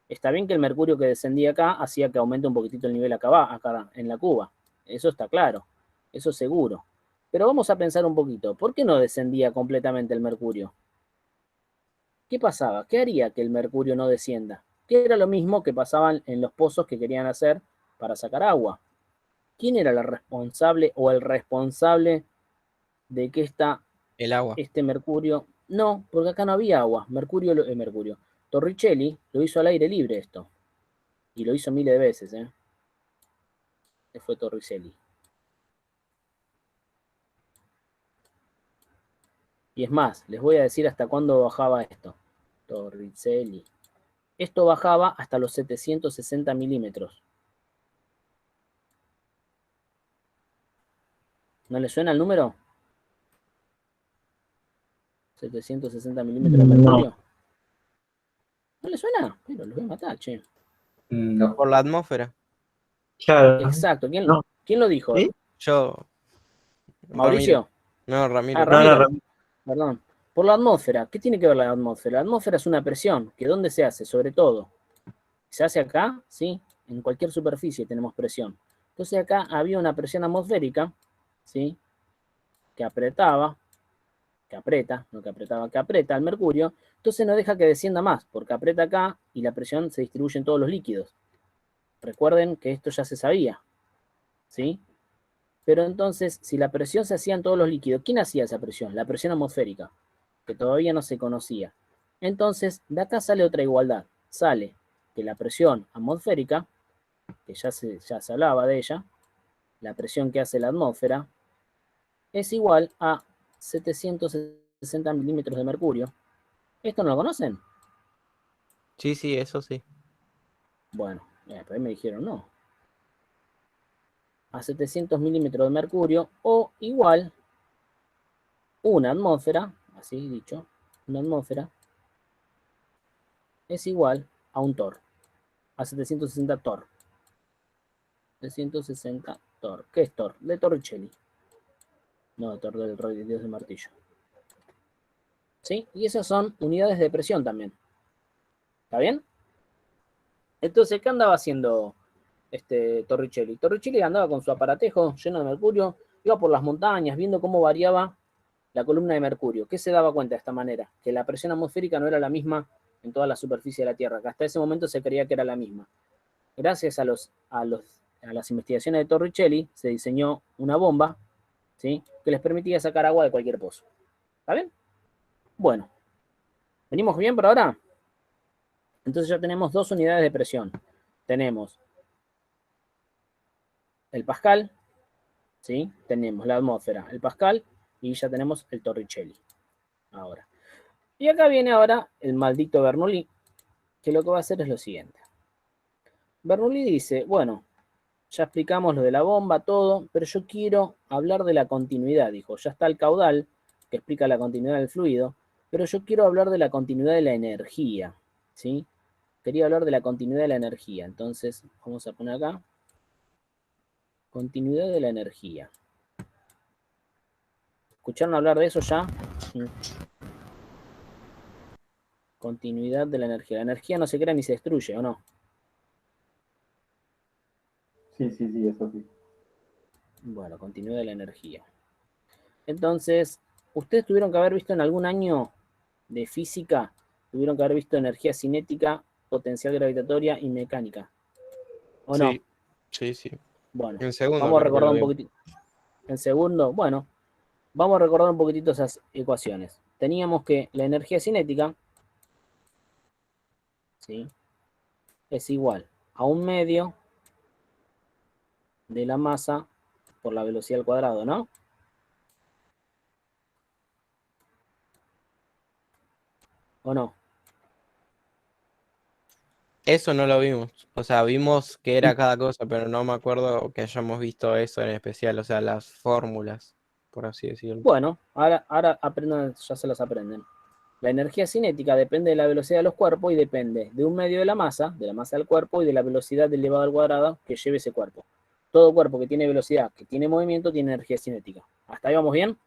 Está bien que el mercurio que descendía acá hacía que aumente un poquitito el nivel acá en la cuba. Eso está claro. Eso seguro. Pero vamos a pensar un poquito. ¿Por qué no descendía completamente el mercurio? ¿Qué pasaba? ¿Qué haría que el mercurio no descienda? Que era lo mismo que pasaban en los pozos que querían hacer para sacar agua. ¿Quién era la responsable o el responsable de que El agua. este mercurio? No, porque acá no había agua. Mercurio. Torricelli lo hizo al aire libre esto. Y lo hizo miles de veces, ¿eh? Este fue Torricelli. Y es más, les voy a decir hasta cuándo bajaba esto. Torricelli. Esto bajaba hasta los 760 milímetros. ¿No le suena el número? 760 milímetros de mercurio. ¿No le suena? Pero los voy a matar, che. No. Por la atmósfera. Claro. Exacto. ¿Quién No. lo dijo? ¿Sí? Yo. ¿Mauricio? Ramiro. No, Ramiro. Ah, Ramiro. Ramiro. Perdón. Por la atmósfera. ¿Qué tiene que ver la atmósfera? La atmósfera es una presión. ¿Que dónde se hace? Sobre todo. ¿Se hace acá? Sí. En cualquier superficie tenemos presión. Entonces acá había una presión atmosférica, ¿sí?, que apretaba, que aprieta al mercurio. Entonces no deja que descienda más, porque aprieta acá y la presión se distribuye en todos los líquidos. Recuerden que esto ya se sabía, ¿sí? Pero entonces, si la presión se hacía en todos los líquidos, ¿quién hacía esa presión? La presión atmosférica, que todavía no se conocía. Entonces, de acá sale otra igualdad. Sale que la presión atmosférica, que ya se hablaba de ella, la presión que hace la atmósfera, es igual a 760 milímetros de mercurio. ¿Esto no lo conocen? Sí, eso sí. Bueno, por ahí me dijeron no. A 700 milímetros de mercurio o igual una atmósfera, así dicho, una atmósfera es igual a un torr, a 760 torr. 760 torr. ¿Qué es torr? De Torricelli. No, de torr del Rey de Dios del Martillo. ¿Sí? Y esas son unidades de presión también. ¿Está bien? Entonces, ¿qué andaba haciendo Torricelli. Torricelli andaba con su aparatejo lleno de mercurio, iba por las montañas viendo cómo variaba la columna de mercurio. ¿Qué se daba cuenta de esta manera? Que la presión atmosférica no era la misma en toda la superficie de la Tierra, que hasta ese momento se creía que era la misma. Gracias a las investigaciones de Torricelli se diseñó una bomba, ¿sí?, que les permitía sacar agua de cualquier pozo. ¿Está bien? Bueno. ¿Venimos bien por ahora? Entonces ya tenemos dos unidades de presión. Tenemos el Pascal, ¿sí? Tenemos la atmósfera, el Pascal, y ya tenemos el Torricelli. Ahora. Y acá viene ahora el maldito Bernoulli, que lo que va a hacer es lo siguiente. Bernoulli dice, bueno, ya explicamos lo de la bomba, todo, pero yo quiero hablar de la continuidad, dijo. Ya está el caudal, que explica la continuidad del fluido, pero yo quiero hablar de la continuidad de la energía, ¿sí? Quería hablar de la continuidad de la energía. Entonces, vamos a poner acá. Continuidad de la energía. ¿Escucharon hablar de eso ya? Continuidad de la energía. La energía no se crea ni se destruye, ¿o no? Sí, eso sí. Bueno, continuidad de la energía. Entonces, ustedes tuvieron que haber visto en algún año de física, tuvieron que haber visto energía cinética, potencial gravitatoria y mecánica. ¿O no? Sí. Bueno, En segundo, vamos a creo que recordar lo un vi. poquitito. En segundo, bueno, vamos a recordar un poquitito esas ecuaciones. Teníamos que la energía cinética, ¿sí?, es igual a 1/2 de la masa por la velocidad al cuadrado, ¿no? ¿O no? Eso no lo vimos. O sea, vimos que era cada cosa, pero no me acuerdo que hayamos visto eso en especial. O sea, las fórmulas, por así decirlo. Bueno, ahora aprendan, ya se las aprenden. La energía cinética depende de la velocidad de los cuerpos y depende de 1/2 de la masa del cuerpo y de la velocidad elevada al cuadrado que lleve ese cuerpo. Todo cuerpo que tiene velocidad, que tiene movimiento, tiene energía cinética. ¿Hasta ahí vamos bien?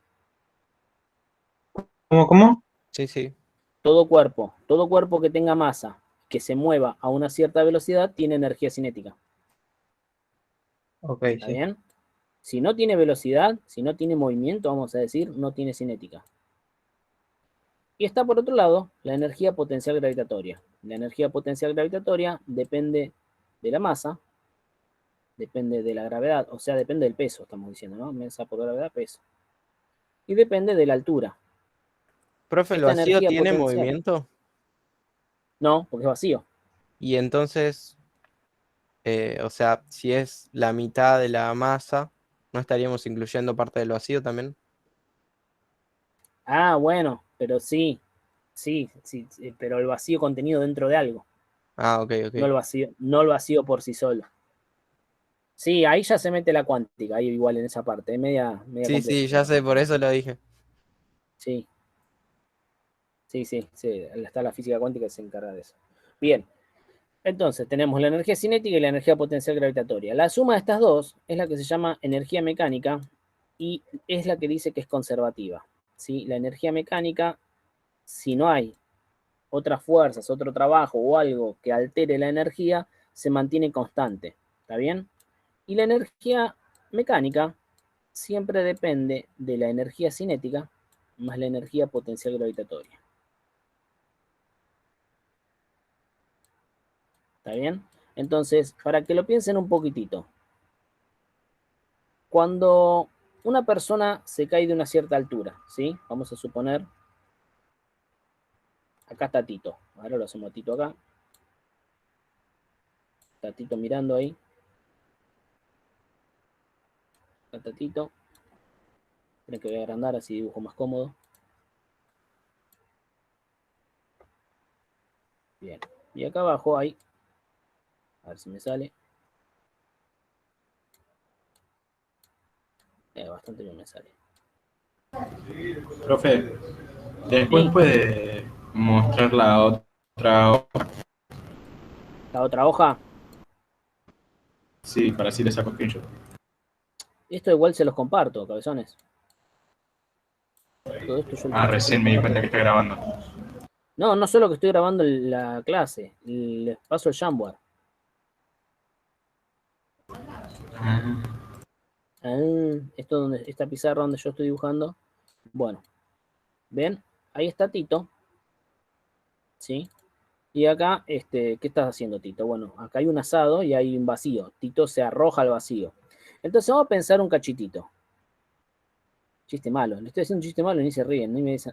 ¿Cómo? Sí. Todo cuerpo que tenga masa, que se mueva a una cierta velocidad, tiene energía cinética. Ok, ¿Está bien? Si no tiene velocidad, si no tiene movimiento, vamos a decir, no tiene cinética. Y está por otro lado la energía potencial gravitatoria. La energía potencial gravitatoria depende de la masa, depende de la gravedad, o sea, depende del peso, estamos diciendo, ¿no? Masa por gravedad, peso. Y depende de la altura. Profe, ¿el Esta vacío energía tiene potencial- movimiento? No, porque es vacío. Y entonces, o sea, si es la mitad de la masa, ¿no estaríamos incluyendo parte del vacío también? Ah, bueno, pero sí, pero el vacío contenido dentro de algo. Ah, ok. No el vacío por sí solo. Sí, ahí ya se mete la cuántica, ahí igual en esa parte, es media Sí, compleja. ya sé, por eso lo dije. Sí, está la física cuántica que se encarga de eso. Bien, entonces tenemos la energía cinética y la energía potencial gravitatoria. La suma de estas dos es la que se llama energía mecánica y es la que dice que es conservativa, ¿sí? La energía mecánica, si no hay otras fuerzas, otro trabajo o algo que altere la energía, se mantiene constante, ¿está bien? Y la energía mecánica siempre depende de la energía cinética más la energía potencial gravitatoria. ¿Está bien? Entonces, para que lo piensen un poquitito, cuando una persona se cae de una cierta altura, ¿sí? Vamos a suponer, acá está Tito, ahora lo hacemos a Tito acá, está Tito mirando ahí, acá está Tito, esperen que voy a agrandar así dibujo más cómodo. Bien, y acá abajo hay, a ver si me sale, bastante bien me sale. Profe, después Sí. puede mostrar la otra. La otra hoja, Sí, para así le saco screenshot. esto igual se los comparto, cabezones. Todo esto yo Recién me di cuenta que está grabando. No, no solo que estoy grabando la clase, les paso el Jamboard. Ah, Esto donde, esta pizarra donde yo estoy dibujando. Bueno, ¿ven? Ahí está Tito. ¿Sí? Y acá, ¿qué estás haciendo, Tito? Bueno, acá hay un asado y hay un vacío. Tito se arroja al vacío. Entonces vamos a pensar un cachitito. Chiste malo. Le estoy haciendo un chiste malo y ni se ríen, ni me dicen,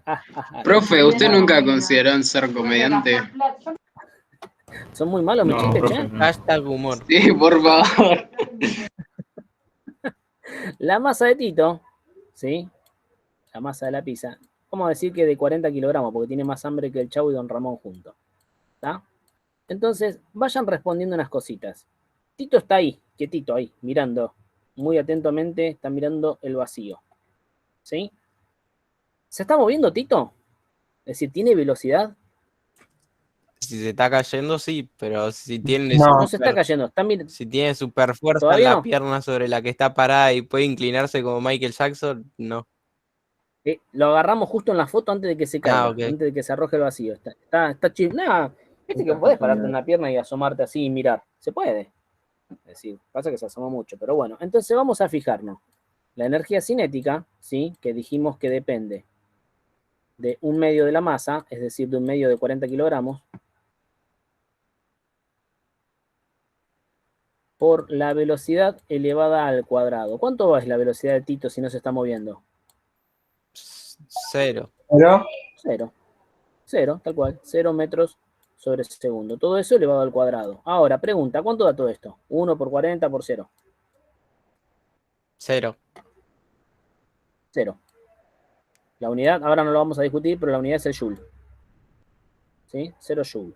Profe, ¿usted nunca consideró en ser comediante? son muy malos mis no, chistes, profe, che. no. Hashtag humor. Sí, por favor. La masa de Tito, ¿sí? La masa de la pizza. Vamos a decir que de 40 kilogramos, porque tiene más hambre que el Chavo y Don Ramón juntos. ¿Está? Entonces, vayan respondiendo unas cositas. Tito está ahí, quietito ahí, mirando. Muy atentamente, está mirando el vacío. ¿Sí? ¿Se está moviendo Tito? Es decir, ¿tiene velocidad? Si se está cayendo, sí, pero si tiene No. No se está cayendo, está mirando. si tiene super fuerza en ¿Todavía la no? pierna sobre la que está parada y puede inclinarse como Michael Jackson, no. Lo agarramos justo en la foto antes de que se caiga, Ok. antes de que se arroje el vacío. Está chido. Nada, viste que podés pararte en una pierna y asomarte así y mirar. Se puede. Es decir, pasa que se asoma mucho, pero bueno. Entonces vamos a fijarnos. La energía cinética, ¿sí? Que dijimos que depende de un medio de la masa, es decir, de un medio de 40 kilogramos, por la velocidad elevada al cuadrado. ¿Cuánto es la velocidad de Tito si no se está moviendo? 0. Pero, Cero, tal cual. 0 metros sobre segundo. Todo eso elevado al cuadrado. Ahora, pregunta, ¿cuánto da todo esto? 1 por 40 por 0. 0. 0. La unidad, ahora no lo vamos a discutir, pero la unidad es el joule. ¿Sí? 0 joule.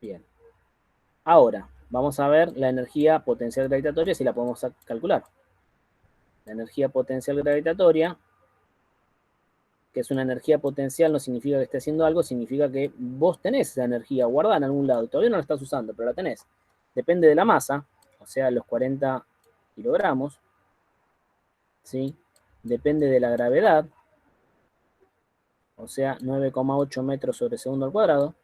Bien. Ahora, vamos a ver la energía potencial gravitatoria si la podemos calcular. La energía potencial gravitatoria, que es una energía potencial, no significa que esté haciendo algo, significa que vos tenés esa energía guardada en algún lado. Todavía no la estás usando, pero la tenés. Depende de la masa, o sea, los 40 kilogramos. ¿Sí? Depende de la gravedad, o sea, 9,8 metros sobre segundo al cuadrado.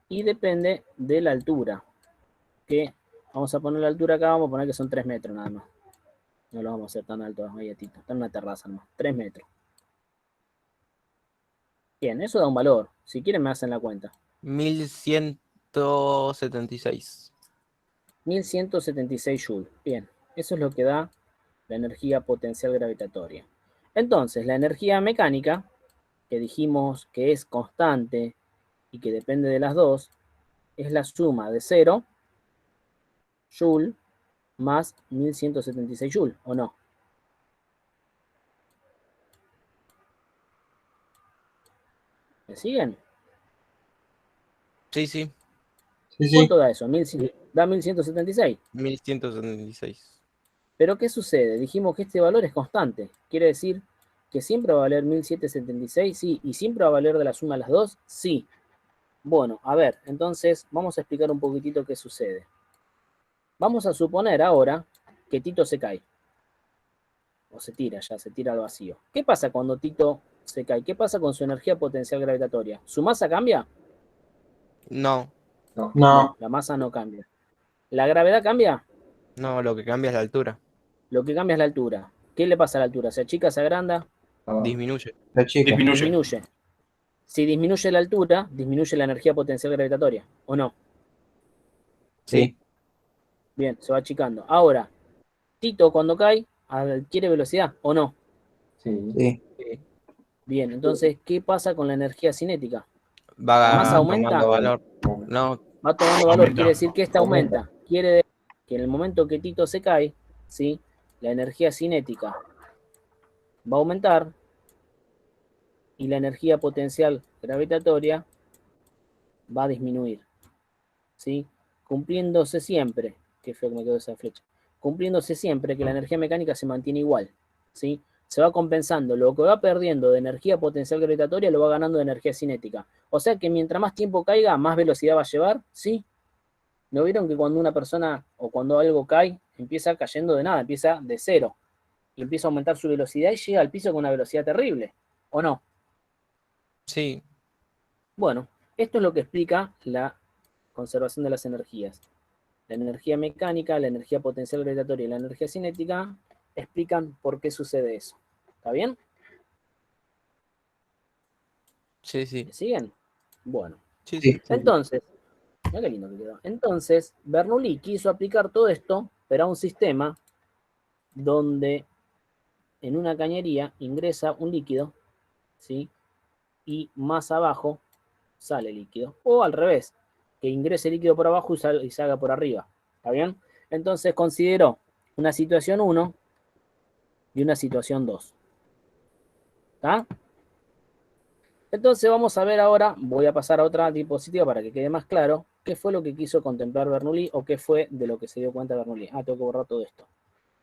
Y depende de la altura, que vamos a poner la altura acá, vamos a poner que son 3 metros nada más. No lo vamos a hacer tan alto, ahí, está en una terraza nomás, 3 metros. Bien, eso da un valor. Si quieren me hacen la cuenta. 1176. 1176 joules. Bien, eso es lo que da la energía potencial gravitatoria. Entonces, la energía mecánica, que dijimos que es constante y que depende de las dos, es la suma de 0 joule más 1176 joules, ¿o no? ¿Me siguen? Sí. sí, ¿Cuánto da eso? Da 1176. 1176. Pero ¿qué sucede? Dijimos que este valor es constante. Quiere decir que siempre va a valer 1776, sí. ¿Y siempre va a valer de la suma de las dos? Sí. Bueno, a ver, entonces vamos a explicar un poquitito qué sucede. Vamos a suponer ahora que Tito se cae. O se tira al vacío. ¿Qué pasa cuando Tito se cae? ¿Qué pasa con su energía potencial gravitatoria? ¿Su masa cambia? No, no, La masa no cambia. ¿La gravedad cambia? no, lo que cambia es la altura. Lo que cambia es la altura. ¿Qué le pasa a la altura? ¿Se achica, se agranda? Disminuye. la chica. Disminuye. Si disminuye la altura, disminuye la energía potencial gravitatoria, ¿o no? Sí, Bien, se va achicando. Ahora, Tito cuando cae, adquiere velocidad, ¿o no? sí, Sí. Bien, entonces, ¿qué pasa con la energía cinética? Va ¿La masa aumenta? tomando valor. No, Va tomando valor, Aumenta. quiere decir que esta aumenta. Quiere decir que en el momento que Tito se cae, ¿sí? La energía cinética va a aumentar y la energía potencial gravitatoria va a disminuir, ¿sí? Cumpliéndose siempre, qué feo que me quedó esa flecha, cumpliéndose siempre que la energía mecánica se mantiene igual, ¿sí? Se va compensando, lo que va perdiendo de energía potencial gravitatoria lo va ganando de energía cinética. O sea que mientras más tiempo caiga, más velocidad va a llevar, ¿sí? ¿No vieron que cuando una persona o cuando algo cae, empieza cayendo de nada, empieza de cero, y empieza a aumentar su velocidad y llega al piso con una velocidad terrible, ¿o no? sí. Bueno, esto es lo que explica la conservación de las energías. La energía mecánica, la energía potencial gravitatoria y la energía cinética explican por qué sucede eso. ¿Está bien? Sí, sí. ¿Me siguen? Bueno. Sí, Sí. sí. Entonces, mira qué lindo que quedó. Entonces, Bernoulli quiso aplicar todo esto, pero a un sistema donde en una cañería ingresa un líquido, ¿sí? Y más abajo sale líquido. O al revés, que ingrese líquido por abajo y salga por arriba. ¿Está bien? Entonces consideró una situación 1 y una situación 2. ¿Está? Entonces vamos a ver ahora, voy a pasar a otra diapositiva para que quede más claro qué fue lo que quiso contemplar Bernoulli o qué fue de lo que se dio cuenta Bernoulli. Ah, tengo que borrar todo esto.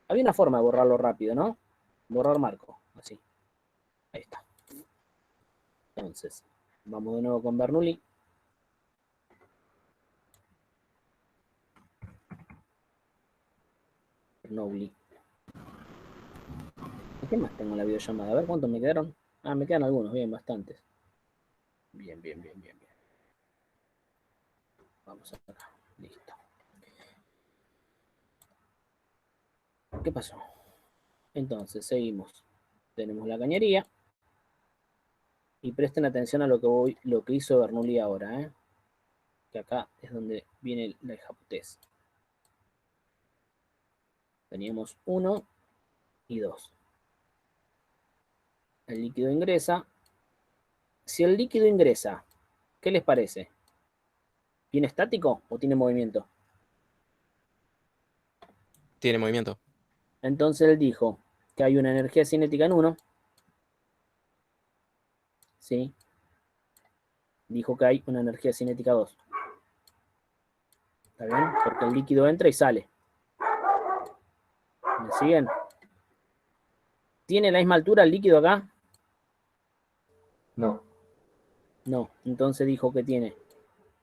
Había una forma de borrarlo rápido, ¿no? Borrar marco, así. Ahí está. Entonces, vamos de nuevo con Bernoulli. Bernoulli. ¿Qué más tengo en la videollamada? A ver cuántos me quedaron. Ah, me quedan algunos, bien, bastantes. Bien. Vamos acá. Listo. ¿Qué pasó? Entonces, seguimos. Tenemos la cañería. Y presten atención a lo que hizo Bernoulli ahora, ¿eh? Que acá es donde viene la hijaputez. Teníamos 1 y 2. El líquido ingresa. Si el líquido ingresa, ¿qué les parece? ¿Viene estático o tiene movimiento? Tiene movimiento. Entonces él dijo que hay una energía cinética en 1. ¿Sí? Dijo que hay una energía cinética 2. ¿Está bien? Porque el líquido entra y sale. ¿Me siguen? ¿Tiene la misma altura el líquido acá? No. No. Entonces dijo que tiene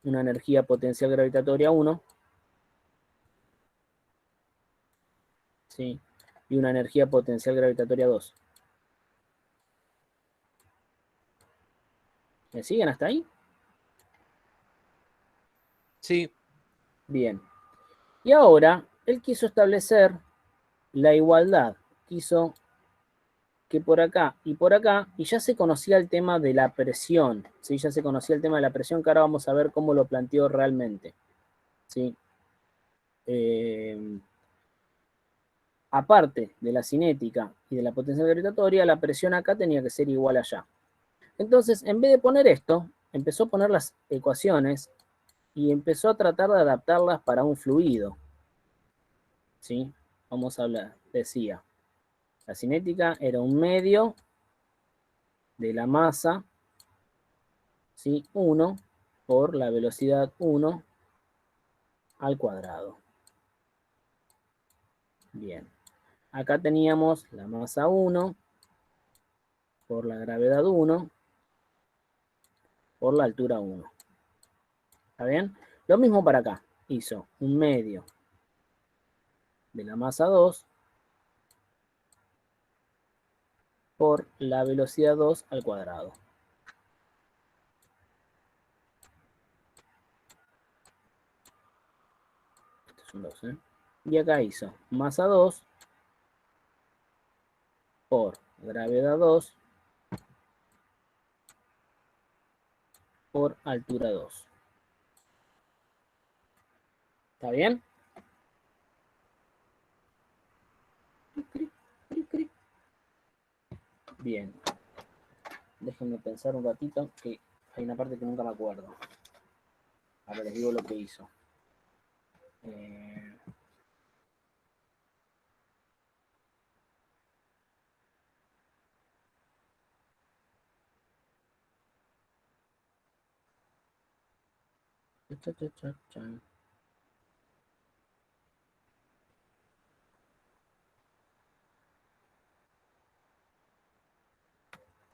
una energía potencial gravitatoria 1. ¿Sí? Y una energía potencial gravitatoria 2. ¿Me siguen hasta ahí? Sí. Bien. Y ahora, él quiso establecer la igualdad. Quiso que por acá y por acá, y ya se conocía el tema de la presión, ¿sí? Ya se conocía el tema de la presión, que ahora vamos a ver cómo lo planteó realmente, ¿sí? Aparte de la cinética y de la potencia gravitatoria, la presión acá tenía que ser igual allá. Entonces, en vez de poner esto, empezó a poner las ecuaciones y empezó a tratar de adaptarlas para un fluido, ¿sí? Vamos a hablar, decía, la cinética era un medio de la masa, ¿sí? 1 por la velocidad 1 al cuadrado. Bien. Acá teníamos la masa 1 por la gravedad 1 por la altura 1. ¿Está bien? Lo mismo para acá. Hizo un medio de la masa 2 por la velocidad 2 al cuadrado. Este es un 2, ¿eh? Y acá hizo masa 2 por gravedad 2 por altura 2. ¿Está bien? Bien. Déjenme pensar un ratito, que hay una parte que nunca me acuerdo. A ver, les digo lo que hizo.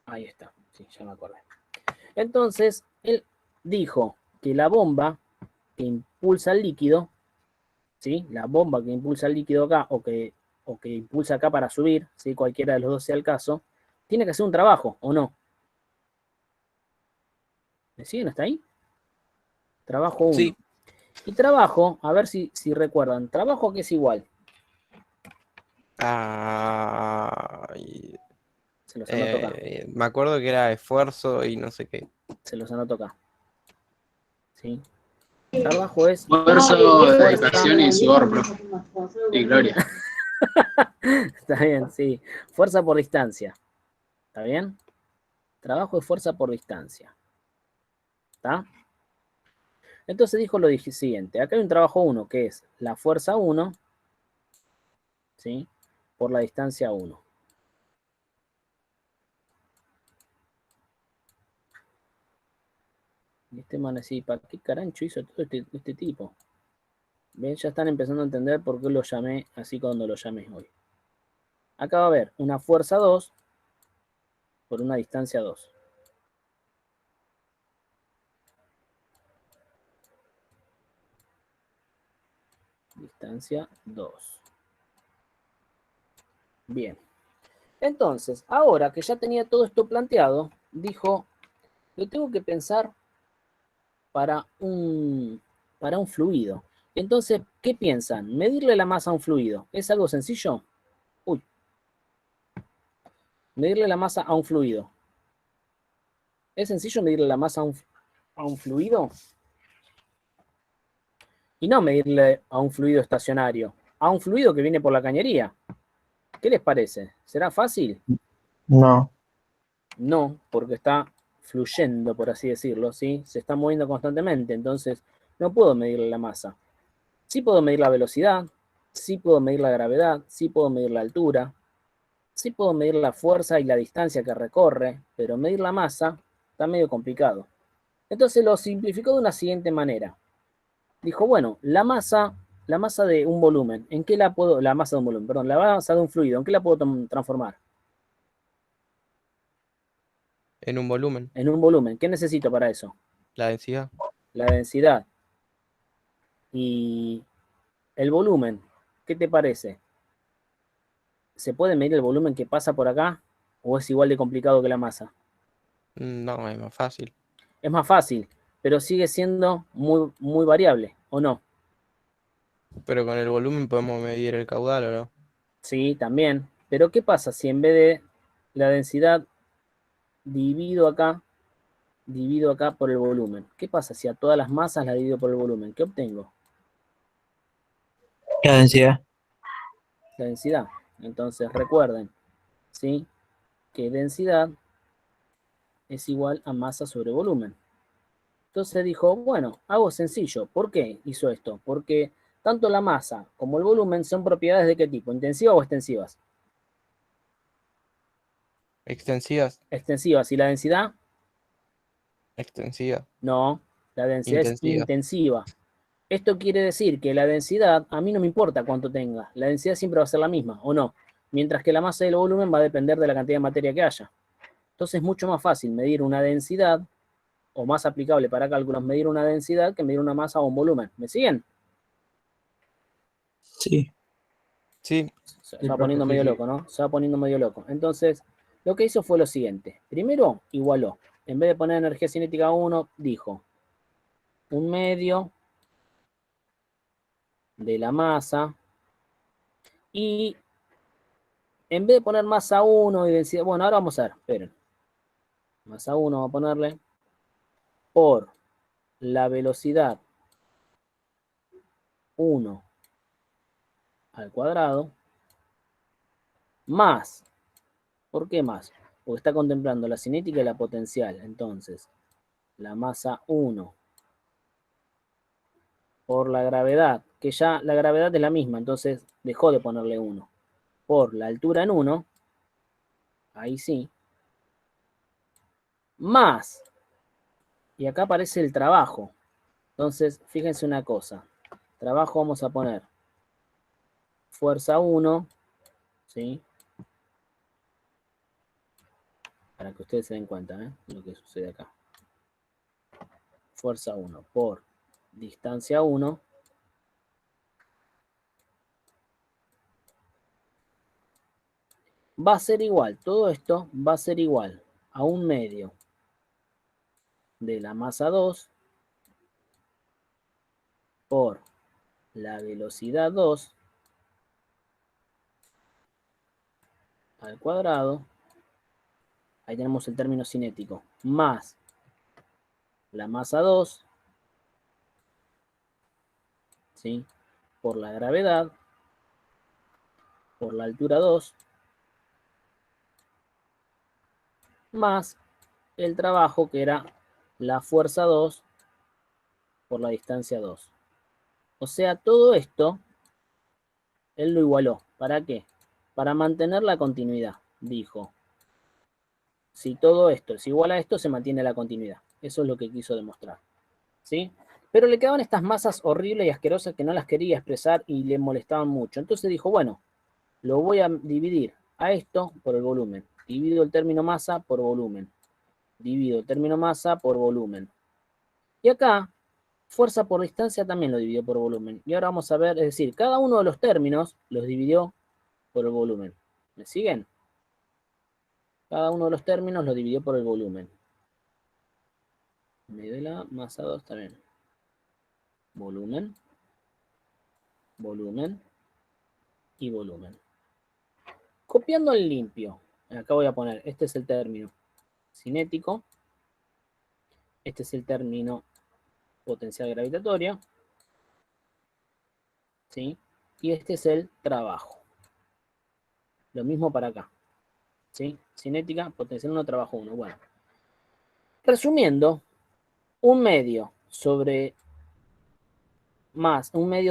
Ahí está, sí, ya me acordé. Entonces, él dijo que la bomba que impulsa el líquido, ¿sí? La bomba que impulsa el líquido acá o que impulsa acá para subir, ¿sí? Cualquiera de los dos sea el caso, tiene que hacer un trabajo, ¿o no? ¿Me siguen hasta ahí? Trabajo 1. Sí. Y trabajo, a ver si recuerdan, trabajo que es igual. Se los anoto acá. Me acuerdo que era esfuerzo y no sé qué. Se los anoto acá. ¿Sí? Trabajo es Esfuerzo, fuerza. dedicación y sudor, bro. Y gloria. Está bien, sí. Fuerza por distancia. ¿Está bien? Trabajo es fuerza por distancia. ¿Está? Entonces dijo lo siguiente. Acá hay un trabajo 1 que es la fuerza 1, ¿sí? Por la distancia 1. Y este man así, ¿para qué carancho hizo todo este tipo? ¿Ven? Ya están empezando a entender por qué lo llamé así cuando lo llamé hoy. Acá va a haber una fuerza 2 por una distancia 2. Distancia 2. Bien. Entonces, ahora que ya tenía todo esto planteado, dijo, lo tengo que pensar para un fluido. Entonces, ¿qué piensan? ¿Medirle la masa a un fluido es algo sencillo? Uy. Medirle la masa a un fluido. ¿Es sencillo medirle la masa a un fluido? Y no medirle a un fluido estacionario, a un fluido que viene por la cañería. ¿Qué les parece? ¿Será fácil? No. No, porque está fluyendo, por así decirlo, ¿sí? Se está moviendo constantemente, entonces no puedo medirle la masa. Sí puedo medir la velocidad, sí puedo medir la gravedad, sí puedo medir la altura, sí puedo medir la fuerza y la distancia que recorre, pero medir la masa está medio complicado. Entonces lo simplificó de una siguiente manera. Dijo, bueno, la masa de un volumen, ¿en qué la puedo, la masa de un volumen, perdón, la masa de un fluido, ¿en qué la puedo transformar? En un volumen. En un volumen. ¿Qué necesito para eso? La densidad. La densidad. Y el volumen, ¿qué te parece? ¿Se puede medir el volumen que pasa por acá? ¿O es igual de complicado que la masa? No, es más fácil. Es más fácil, pero sigue siendo muy, muy variable, ¿o no? Pero con el volumen podemos medir el caudal, ¿o no? Sí, también. Pero ¿qué pasa si en vez de la densidad divido acá por el volumen? ¿Qué pasa si a todas las masas la divido por el volumen? ¿Qué obtengo? La densidad. La densidad. Entonces recuerden, ¿sí? Que densidad es igual a masa sobre volumen. Entonces dijo, bueno, hago sencillo. ¿Por qué hizo esto? Porque tanto la masa como el volumen son propiedades de qué tipo, ¿intensivas o extensivas? Extensivas. Extensivas. ¿Y la densidad? Extensiva. No, la densidad es Intensiva. intensiva. Esto quiere decir que la densidad, a mí no me importa cuánto tenga, la densidad siempre va a ser la misma, ¿o no? Mientras que la masa y el volumen va a depender de la cantidad de materia que haya. Entonces es mucho más fácil medir una densidad, o más aplicable para cálculos, medir una densidad que medir una masa o un volumen. ¿Me siguen? Sí. Sí. Se va poniendo medio loco, ¿no? Se va poniendo medio loco. Entonces, lo que hizo fue lo siguiente. Primero, igualó. En vez de poner energía cinética 1, dijo 1/2 de la masa. Y en vez de poner masa 1 y densidad, bueno, ahora vamos a ver, esperen. Masa 1 vamos a ponerle por la velocidad 1 al cuadrado más. ¿Por qué más? Porque está contemplando la cinética y la potencial. Entonces, la masa 1 por la gravedad, que ya la gravedad es la misma, entonces dejó de ponerle 1. Por la altura en 1, ahí sí, más, y acá aparece el trabajo. Entonces, fíjense una cosa, trabajo vamos a poner fuerza 1, ¿sí? Para que ustedes se den cuenta, lo que sucede acá. Fuerza 1 por distancia 1. Va a ser igual, todo esto va a ser igual a 1/2 de la masa 2 por la velocidad 2 al cuadrado, ahí tenemos el término cinético, más la masa 2, ¿sí? Por la gravedad, por la altura 2, más el trabajo que era la fuerza 2 por la distancia 2. O sea, todo esto, él lo igualó. ¿Para qué? Para mantener la continuidad, dijo. Si todo esto es igual a esto, se mantiene la continuidad. Eso es lo que quiso demostrar. ¿Sí? Pero le quedaban estas masas horribles y asquerosas que no las quería expresar y le molestaban mucho. Entonces dijo, bueno, lo voy a dividir a esto por el volumen. Divido el término masa por volumen. Divido el término masa por volumen. Y acá, fuerza por distancia también lo dividió por volumen. Y ahora vamos a ver, es decir, cada uno de los términos los dividió por el volumen. ¿Me siguen? Cada uno de los términos lo dividió por el volumen. Me doy la masa 2 también. Volumen, volumen y volumen. Copiando en limpio. Acá voy a poner, este es el término cinético. Este es el término potencial gravitatorio. ¿Sí? Y este es el trabajo. Lo mismo para acá. ¿Sí? Cinética, potencial 1, trabajo 1. Bueno. Resumiendo, un medio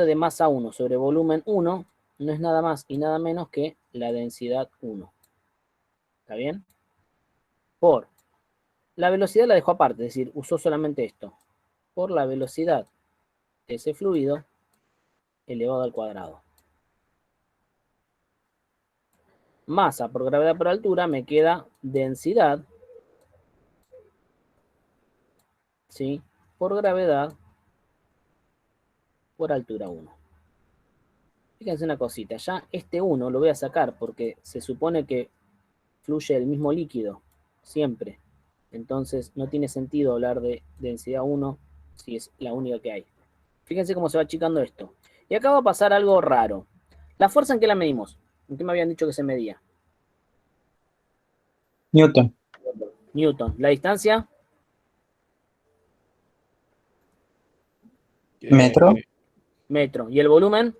de masa 1 sobre volumen 1 no es nada más y nada menos que la densidad 1. ¿Está bien? Por la velocidad la dejó aparte, es decir, usó solamente esto. Por la velocidad de ese fluido elevado al cuadrado. Masa por gravedad por altura me queda densidad, ¿sí? Por gravedad por altura 1. Fíjense una cosita, ya este 1 lo voy a sacar porque se supone que fluye el mismo líquido, siempre. Entonces no tiene sentido hablar de densidad 1 si es la única que hay. Fíjense cómo se va achicando esto. Y acá va a pasar algo raro. ¿La fuerza en qué la medimos? ¿En qué me habían dicho que se medía? Newton. Newton. ¿La distancia? Metro. Metro. ¿Y el volumen?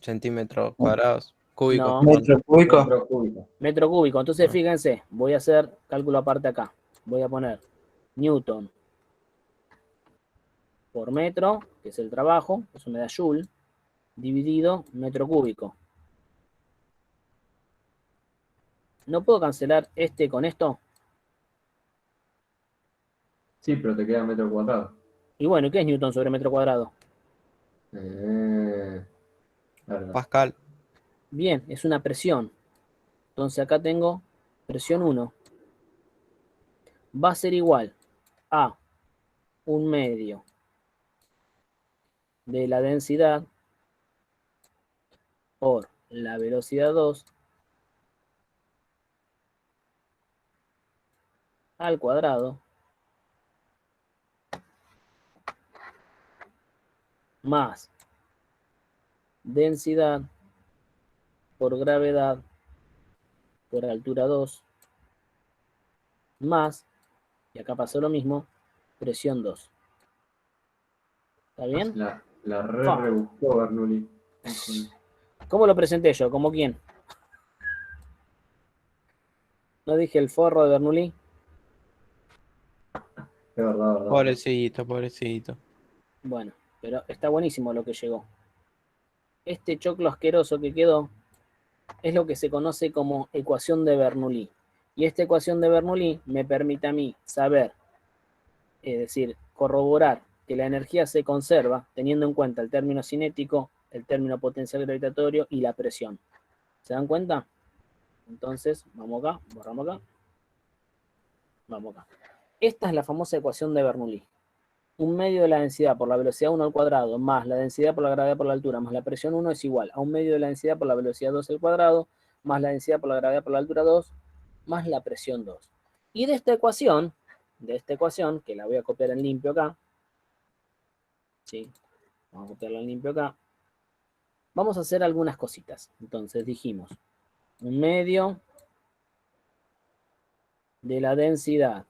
Centímetros cuadrados. Cúbicos. No. Metro cúbico. Metro cúbico. Metro cúbico. Entonces fíjense, voy a hacer cálculo aparte acá. Voy a poner Newton por metro, que es el trabajo, eso me da Joule, dividido metro cúbico. ¿No puedo cancelar este con esto? Sí, pero te queda metro cuadrado. Y bueno, ¿qué es Newton sobre metro cuadrado? Verdad. Pascal. Bien, es una presión. Entonces acá tengo presión 1. Va a ser igual a 1/2 de la densidad por la velocidad 2 al cuadrado más densidad por gravedad por altura 2 más, y acá pasó lo mismo, presión 2. ¿Está bien? La rebuscó Bernoulli. ¿Cómo lo presenté yo? ¿Como quién? ¿No dije el forro de Bernoulli? Es verdad. Pobrecito, pobrecito. Bueno, pero está buenísimo lo que llegó. Este choclo asqueroso que quedó es lo que se conoce como ecuación de Bernoulli. Y esta ecuación de Bernoulli me permite a mí saber, es decir, corroborar que la energía se conserva teniendo en cuenta el término cinético, el término potencial gravitatorio y la presión. ¿Se dan cuenta? Entonces, vamos acá, borramos acá. Vamos acá. Esta es la famosa ecuación de Bernoulli. 1/2 de la densidad por la velocidad 1 al cuadrado más la densidad por la gravedad por la altura más la presión 1 es igual a 1/2 de la densidad por la velocidad 2 al cuadrado más la densidad por la gravedad por la altura 2 más la presión 2. Y de esta ecuación, que la voy a copiar en limpio acá, ¿sí? Vamos a copiarlo en limpio acá. Vamos a hacer algunas cositas. Entonces dijimos, un medio de la densidad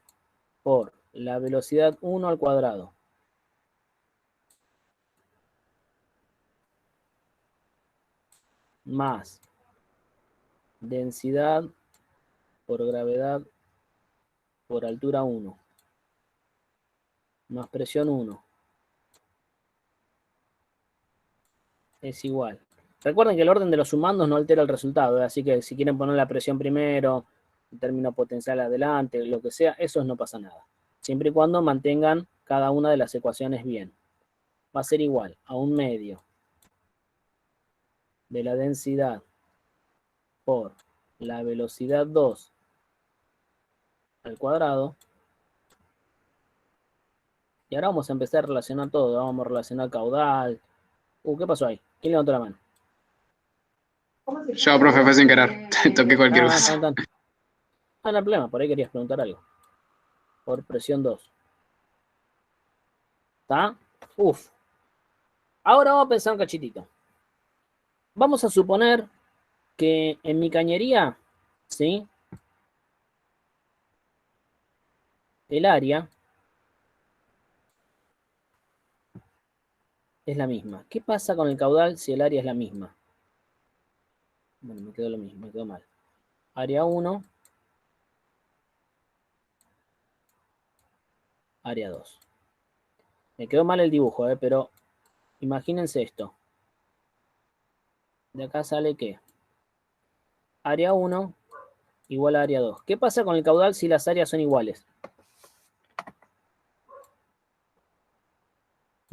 por la velocidad 1 al cuadrado. Más densidad por gravedad por altura 1. Más presión 1. Es igual. Recuerden que el orden de los sumandos no altera el resultado, así que si quieren poner la presión primero, el término potencial adelante, lo que sea, eso no pasa nada. Siempre y cuando mantengan cada una de las ecuaciones bien. Va a ser igual a un medio de la densidad por la velocidad 2 al cuadrado. Y ahora vamos a empezar a relacionar todo. Vamos a relacionar caudal. ¿Qué pasó ahí? ¿Quién levantó la mano? Yo, profe, fue sin querer. Toqué cualquier cosa. No hay problema, por ahí querías preguntar algo. Por presión 2. ¿Está? Uf. Ahora vamos a pensar un cachitito. Vamos a suponer que en mi cañería, ¿sí? El área es la misma. ¿Qué pasa con el caudal si el área es la misma? Bueno, me quedó lo mismo, me quedó mal. Área 1, área 2. Me quedó mal el dibujo, pero imagínense esto. De acá sale que área 1 igual a área 2. ¿Qué pasa con el caudal si las áreas son iguales?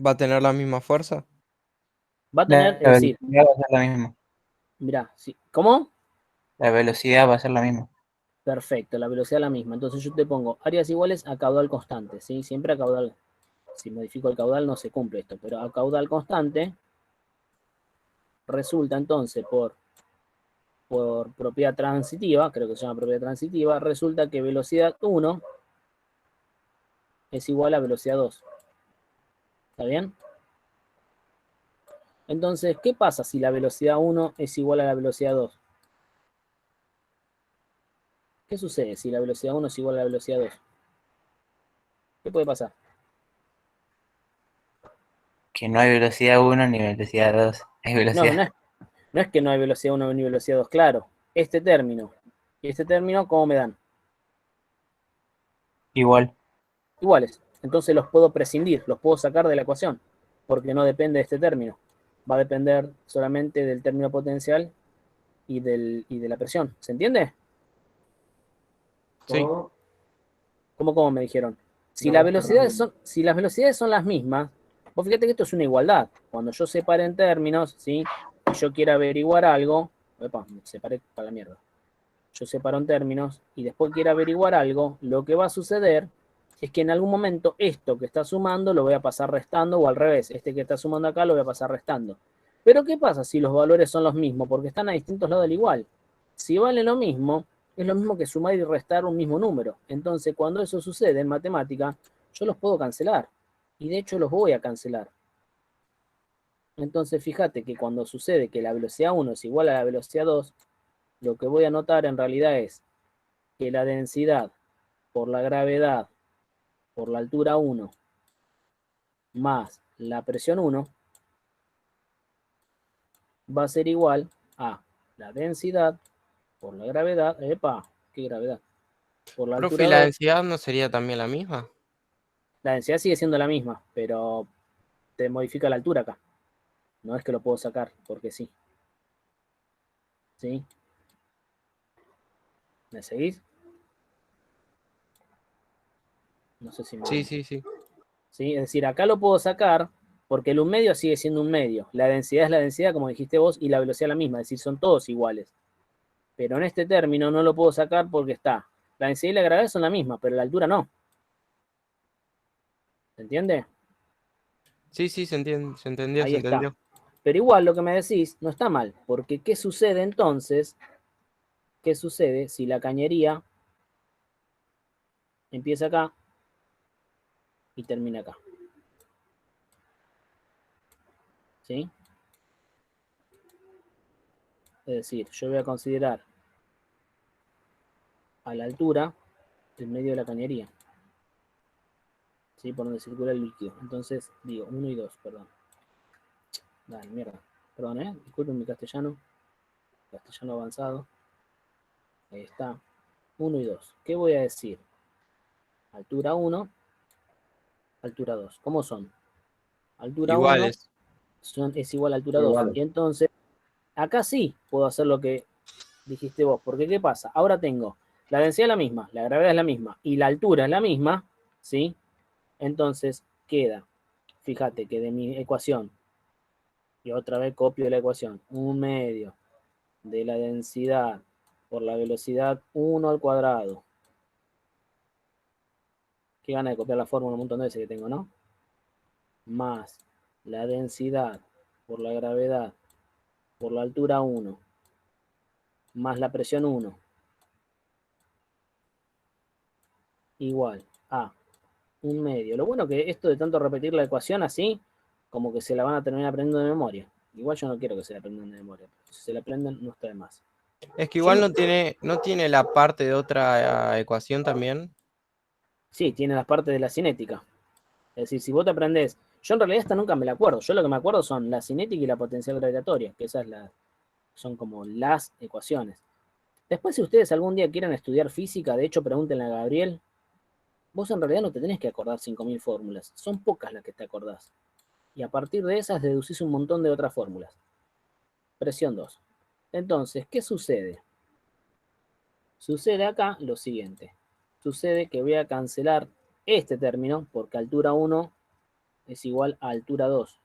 ¿Va a tener la misma fuerza? Va a tener, es La decir, velocidad va a ser la misma. mirá, sí. ¿Cómo? La velocidad va a ser la misma. Perfecto, la velocidad es la misma. Entonces yo te pongo áreas iguales a caudal constante, ¿sí? Siempre a caudal. Si modifico el caudal no se cumple esto, pero a caudal constante resulta entonces por propiedad transitiva, creo que se llama propiedad transitiva, resulta que velocidad 1 es igual a velocidad 2. ¿Está bien? Entonces, ¿qué pasa si la velocidad 1 es igual a la velocidad 2? ¿Qué sucede si la velocidad 1 es igual a la velocidad 2? ¿Qué puede pasar? Que no hay velocidad 1 ni velocidad 2. Hay No, velocidad. no es que no hay velocidad 1 ni velocidad 2, claro. Este término y este término, ¿cómo me dan? Igual. Iguales. Entonces los puedo prescindir, los puedo sacar de la ecuación, porque no depende de este término. Va a depender solamente del término potencial y de la presión. ¿Se entiende? Sí. ¿Cómo me dijeron? Si No, las velocidades son las mismas, vos fíjate que esto es una igualdad. Cuando yo separe en términos, ¿sí? Y yo quiero averiguar algo, epa, me separé para la mierda. Yo separo en términos y después quiero averiguar algo, lo que va a suceder es que en algún momento esto que está sumando lo voy a pasar restando, o al revés, este que está sumando acá lo voy a pasar restando. Pero ¿qué pasa si los valores son los mismos? Porque están a distintos lados del igual. Si vale lo mismo, es lo mismo que sumar y restar un mismo número. Entonces, cuando eso sucede en matemática, yo los puedo cancelar. Y de hecho los voy a cancelar. Entonces, fíjate que cuando sucede que la velocidad 1 es igual a la velocidad 2, lo que voy a notar en realidad es que la densidad por la gravedad por la altura 1 más la presión 1 va a ser igual a la densidad por la gravedad. ¡Epa! ¿Qué gravedad? Por la Profe, altura ¿y la 2. densidad no sería también la misma? La densidad sigue siendo la misma, pero te modifica la altura acá. No es que lo puedo sacar porque sí. ¿Sí? ¿Me seguís? No sé si me... Sí, sí, sí. ¿Sí? Es decir, acá lo puedo sacar porque el un medio sigue siendo un medio. La densidad es la densidad, como dijiste vos, y la velocidad la misma. Es decir, son todos iguales. Pero en este término no lo puedo sacar porque está. La densidad y la gravedad son la misma, pero la altura no. ¿Se entiende? Sí, sí, se entendió, Ahí se está. entendió. Pero igual lo que me decís no está mal, porque ¿qué sucede entonces? ¿Qué sucede si la cañería empieza acá y termina acá? ¿Sí? Es decir, yo voy a considerar a la altura el medio de la cañería, ¿sí? Por donde circula el líquido. Entonces, digo, 1 y 2, perdón. Dale, mierda. Perdón, disculpen mi castellano avanzado. Ahí está. 1 y 2. ¿Qué voy a decir? Altura 1, altura 2. ¿Cómo son? Altura 1 Iguales. es igual a altura Son 2. iguales. Y entonces, acá sí puedo hacer lo que dijiste vos. Porque, ¿qué pasa? Ahora tengo la densidad es la misma, la gravedad es la misma y la altura es la misma, ¿sí? Entonces, queda, fíjate que de mi ecuación, y otra vez copio la ecuación, 1 medio de la densidad por la velocidad 1 al cuadrado. Qué gana de copiar la fórmula un montón de veces que tengo, ¿no? Más la densidad por la gravedad por la altura 1 más la presión 1 igual a 1 medio. Lo bueno que esto de tanto repetir la ecuación así, como que se la van a terminar aprendiendo de memoria. Igual yo no quiero que se la aprendan de memoria. Si se la aprenden, no está de más. Es que igual no tiene la parte de otra ecuación también. Sí, tiene las partes de la cinética. Es decir, si vos te aprendés, yo en realidad esta nunca me la acuerdo. Yo lo que me acuerdo son la cinética y la potencial gravitatoria, que esas son como las ecuaciones. Después, si ustedes algún día quieren estudiar física, de hecho, pregúntenle a Gabriel, vos en realidad no te tenés que acordar 5.000 fórmulas. Son pocas las que te acordás. Y a partir de esas deducís un montón de otras fórmulas. Presión 2. Entonces, ¿qué sucede? Sucede acá lo siguiente. Sucede que voy a cancelar este término porque altura 1 es igual a altura 2.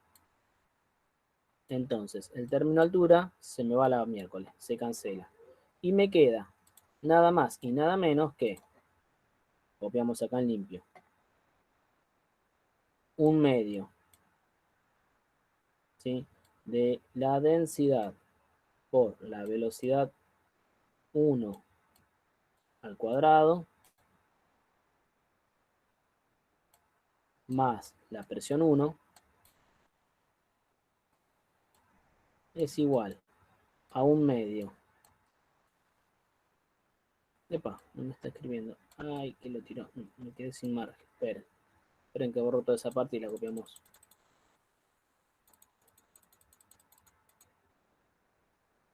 Entonces, el término altura se me va a la miércoles, se cancela. Y me queda nada más y nada menos que, copiamos acá en limpio, 1 medio, ¿sí?, de la densidad por la velocidad 1 al cuadrado más la presión 1 es igual a 1 medio. Epa, no me está escribiendo. Ay, que lo tiró. Me quedé sin margen. Esperen que borro toda esa parte y la copiamos.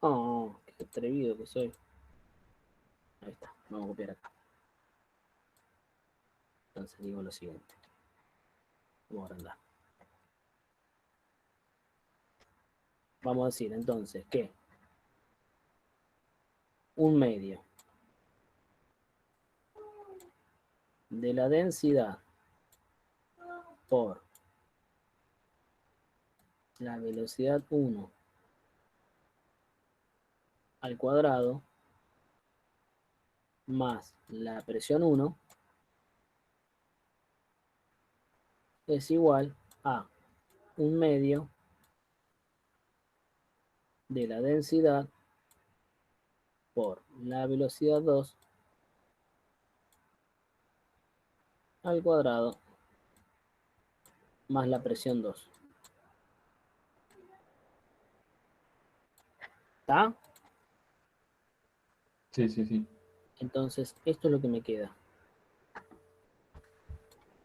Oh, qué atrevido que soy. Ahí está, vamos a copiar acá. Entonces digo lo siguiente. Vamos a agrandar. Vamos a decir entonces que 1 medio de la densidad por la velocidad 1 al cuadrado más la presión 1 es igual a 1 medio de la densidad por la velocidad 2 al cuadrado más la presión 2. ¿Está? Sí, sí, sí. Entonces, esto es lo que me queda.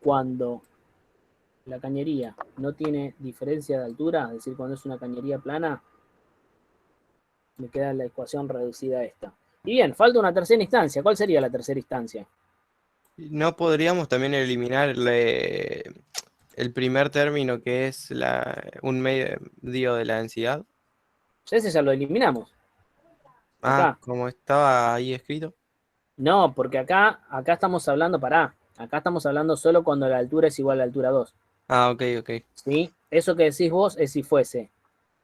Cuando la cañería no tiene diferencia de altura, es decir, cuando es una cañería plana, me queda la ecuación reducida a esta. Y bien, falta una tercera instancia. ¿Cuál sería la tercera instancia? ¿No podríamos también eliminar el primer término que es un medio de la densidad? Ese ya lo eliminamos. Ah, Acá. como estaba ahí escrito. No, porque acá estamos hablando, acá estamos hablando solo cuando la altura es igual a la altura 2. Ah, ok, ok. ¿Sí? Eso que decís vos es si fuese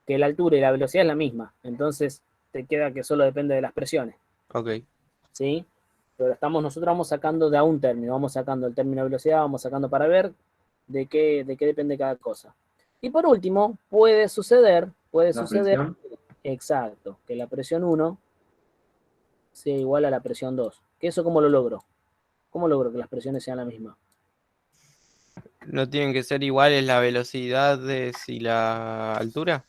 que la altura y la velocidad es la misma. Entonces te queda que solo depende de las presiones. Ok. ¿Sí? Pero nosotros vamos sacando de a un término, vamos sacando el término de velocidad, vamos sacando para ver de qué depende cada cosa. Y por último, puede suceder, Presión. exacto, que la presión 1 sea igual a la presión 2. ¿Que eso cómo lo logro? ¿Cómo logro que las presiones sean la misma? ¿No tienen que ser iguales la velocidad y la altura?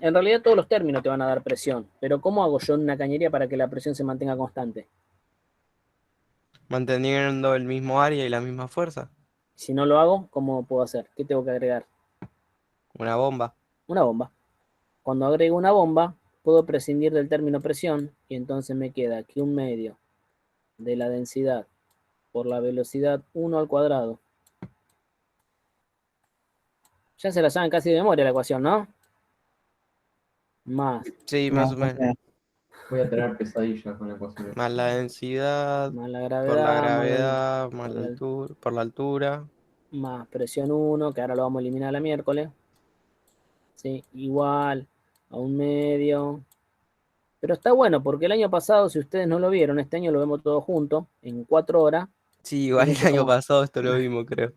En realidad todos los términos te van a dar presión, pero ¿cómo hago yo en una cañería para que la presión se mantenga constante? Manteniendo el mismo área y la misma fuerza. Si no lo hago, ¿cómo puedo hacer? ¿Qué tengo que agregar? Una bomba. Una bomba. Cuando agrego una bomba, puedo prescindir del término presión y entonces me queda que un medio de la densidad por la velocidad 1 al cuadrado. Ya se la saben casi de memoria la ecuación, ¿no? Más Sí, más o Más o menos. menos. Voy a tener pesadillas con la ecuación. Más la densidad, la por la gravedad, gravedad, más por la la- altura, por la altura. más presión 1, que ahora lo vamos a eliminar la miércoles. ¿Sí? Igual a un medio. Pero está bueno, porque el año pasado, si ustedes no lo vieron, este año lo vemos todo junto, en 4 horas. Sí, igual Y el no sé año cómo. pasado esto lo vimos, creo.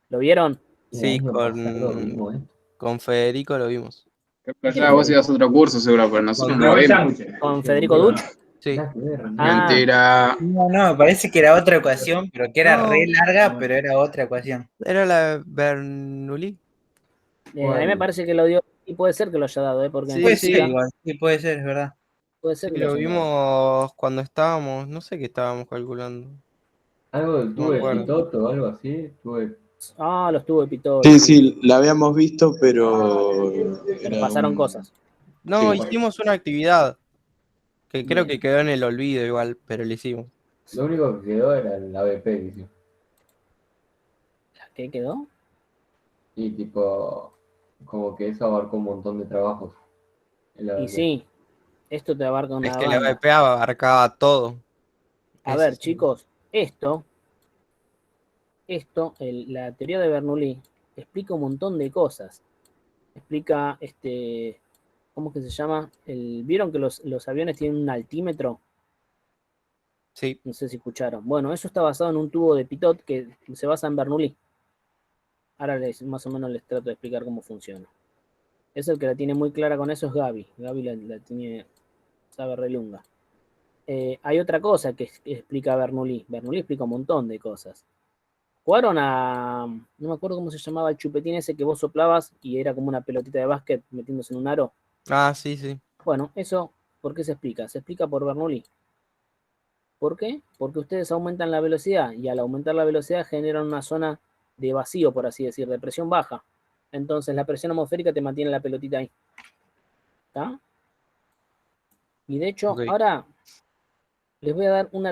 ¿Lo vieron? El Sí, año pasado vimos esto. con Federico lo vimos. Pero ya vos ibas a otro curso seguro, pero nosotros no lo vimos. ¿Con Federico Duch? Sí. Nada que ver, Ah. Mentira. No, me parece que era otra ecuación, pero que era No. re larga, pero era otra ecuación. Era la Bernoulli. A mí me parece que lo dio, y puede ser que lo haya dado, porque en Sí, Puede sí. ser física igual, sí, puede ser, es verdad. puede ser Sí, que lo lo hayan dado. vimos cuando estábamos, no sé qué estábamos calculando. Algo de No me tuve acuerdo. pitoto o algo así. Tuve. Ah, los tuvo de Pitol. Sí, sí, la habíamos visto, pero Pero era pasaron un... cosas. No, Sí. hicimos una actividad que creo Bien. que quedó en el olvido igual, pero lo hicimos. Lo único que quedó era el ABP, dice. ¿Qué quedó? Y tipo, como que eso abarcó un montón de trabajos. El Y ABP. sí, esto te abarca Es una que la banda. VP abarcaba todo. A Eso ver, sí. chicos, la teoría de Bernoulli explica un montón de cosas. Explica, ¿cómo es que se llama? ¿Vieron que los aviones tienen un altímetro? Sí. No sé si escucharon. Bueno, eso está basado en un tubo de Pitot que se basa en Bernoulli. Ahora más o menos les trato de explicar cómo funciona. Es el que la tiene muy clara con eso, es Gaby. Gaby la tiene, sabe relunga. Hay otra cosa que explica Bernoulli. Bernoulli explica un montón de cosas. Jugaron no me acuerdo cómo se llamaba el chupetín ese que vos soplabas y era como una pelotita de básquet metiéndose en un aro. Ah, sí, sí. Bueno, eso, ¿por qué se explica? Se explica por Bernoulli. ¿Por qué? Porque ustedes aumentan la velocidad y al aumentar la velocidad generan una zona de vacío, por así decir, de presión baja. Entonces la presión atmosférica te mantiene la pelotita ahí. ¿Está? Y de hecho, Ok. ahora les voy a dar una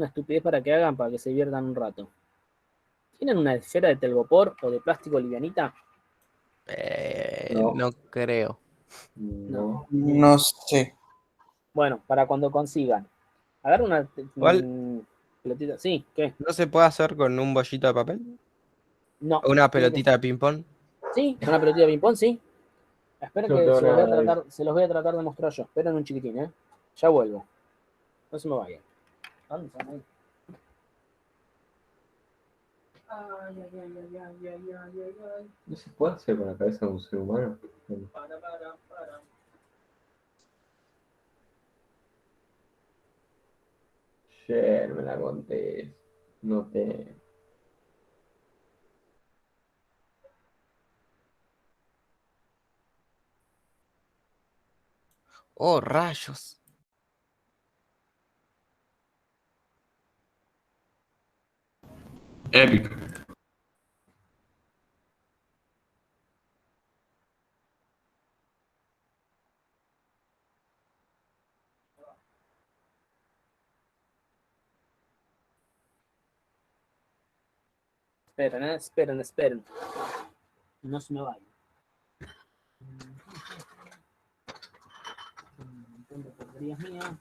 estupidez para que hagan, para que se diviertan un rato. ¿Tienen una esfera de telgopor o de plástico livianita? No. No creo. No. No sé. Bueno, para cuando consigan. Agarra una Igual, pelotita. Sí, ¿qué? ¿no se puede hacer con un bollito de papel? No. ¿O una Tiene que pelotita de ping-pong? Sí, una pelotita de ping-pong, sí. Esperen No que tengo se los voy a nada de eso. tratar, se los voy a tratar de mostrar yo. Esperen un chiquitín, ¿eh? Ya vuelvo. No se me vayan. ¿Dónde están ahí? Ay, ay, ay, ay, ay, ay, ay, ay, ay. ¿No se puede hacer con la cabeza de un ser humano? Para. Che, no me la contés. No te. Oh, rayos. Épico. Esperen. No se me vayan. Un montón de porquerías mías.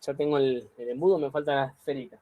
Ya tengo el embudo, me falta la esferita.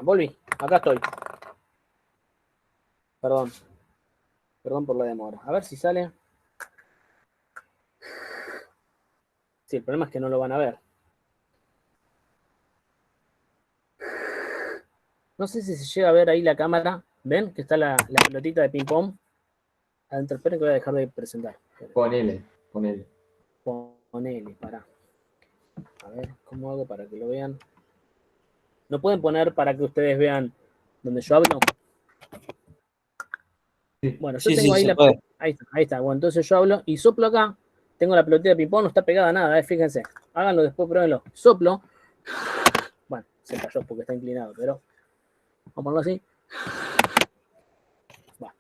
Volví, acá estoy. Perdón por la demora. A ver si sale. Sí, el problema es que no lo van a ver. No sé si se llega a ver ahí la cámara. ¿Ven? Que está la pelotita de ping pong. Adentro, esperen que voy a dejar de presentar. Ponele. Ponele, pará. A ver, ¿cómo hago para que lo vean? ¿No pueden poner para que ustedes vean donde yo hablo? Bueno, yo Sí, tengo sí, ahí se la... puede. Ahí está. Bueno, entonces yo hablo y soplo acá. Tengo la pelotita de ping-pong, no está pegada a nada, fíjense. Háganlo después, pruébenlo. Soplo. Bueno, se cayó porque está inclinado, pero... Vamos a ponerlo así. Bueno,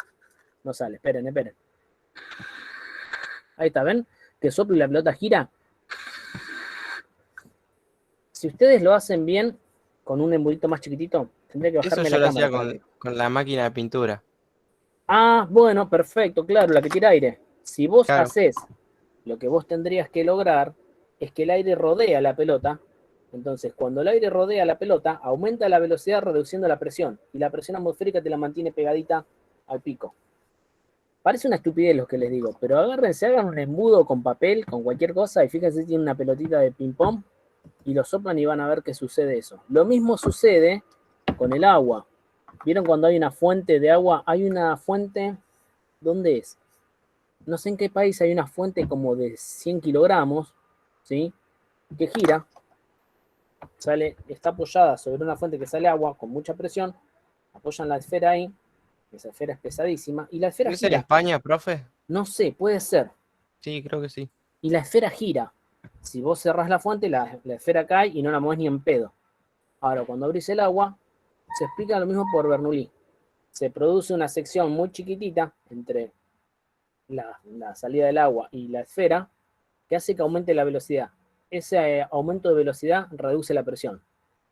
no sale, esperen. Ahí está, ¿ven? Que soplo y la pelota gira. Si ustedes lo hacen bien, con un embudito más chiquitito, tendría que Eso bajarme yo la lo cámara. hacía con la máquina de pintura. Ah, bueno, perfecto, claro, la que tira aire. Si vos Claro. haces, lo que vos tendrías que lograr es que el aire rodea la pelota. Entonces, cuando el aire rodea la pelota, aumenta la velocidad reduciendo la presión. Y la presión atmosférica te la mantiene pegadita al pico. Parece una estupidez lo que les digo, pero agárrense, hagan un embudo con papel, con cualquier cosa, y fíjense si tiene una pelotita de ping-pong, y lo soplan y van a ver que sucede eso. Lo mismo sucede con el agua. ¿Vieron cuando hay una fuente de agua? Hay una fuente, ¿dónde es? No sé en qué país hay una fuente como de 100 kilogramos, ¿sí? Que gira, está apoyada sobre una fuente que sale agua con mucha presión, apoyan la esfera ahí, esa esfera es pesadísima, y la esfera ¿Es en gira. España, profe? No sé, puede ser. Sí, creo que sí. Y la esfera gira. Si vos cerrás la fuente, la esfera cae y no la movés ni en pedo. Ahora, cuando abrís el agua, se explica lo mismo por Bernoulli. Se produce una sección muy chiquitita entre la salida del agua y la esfera que hace que aumente la velocidad. Ese aumento de velocidad reduce la presión.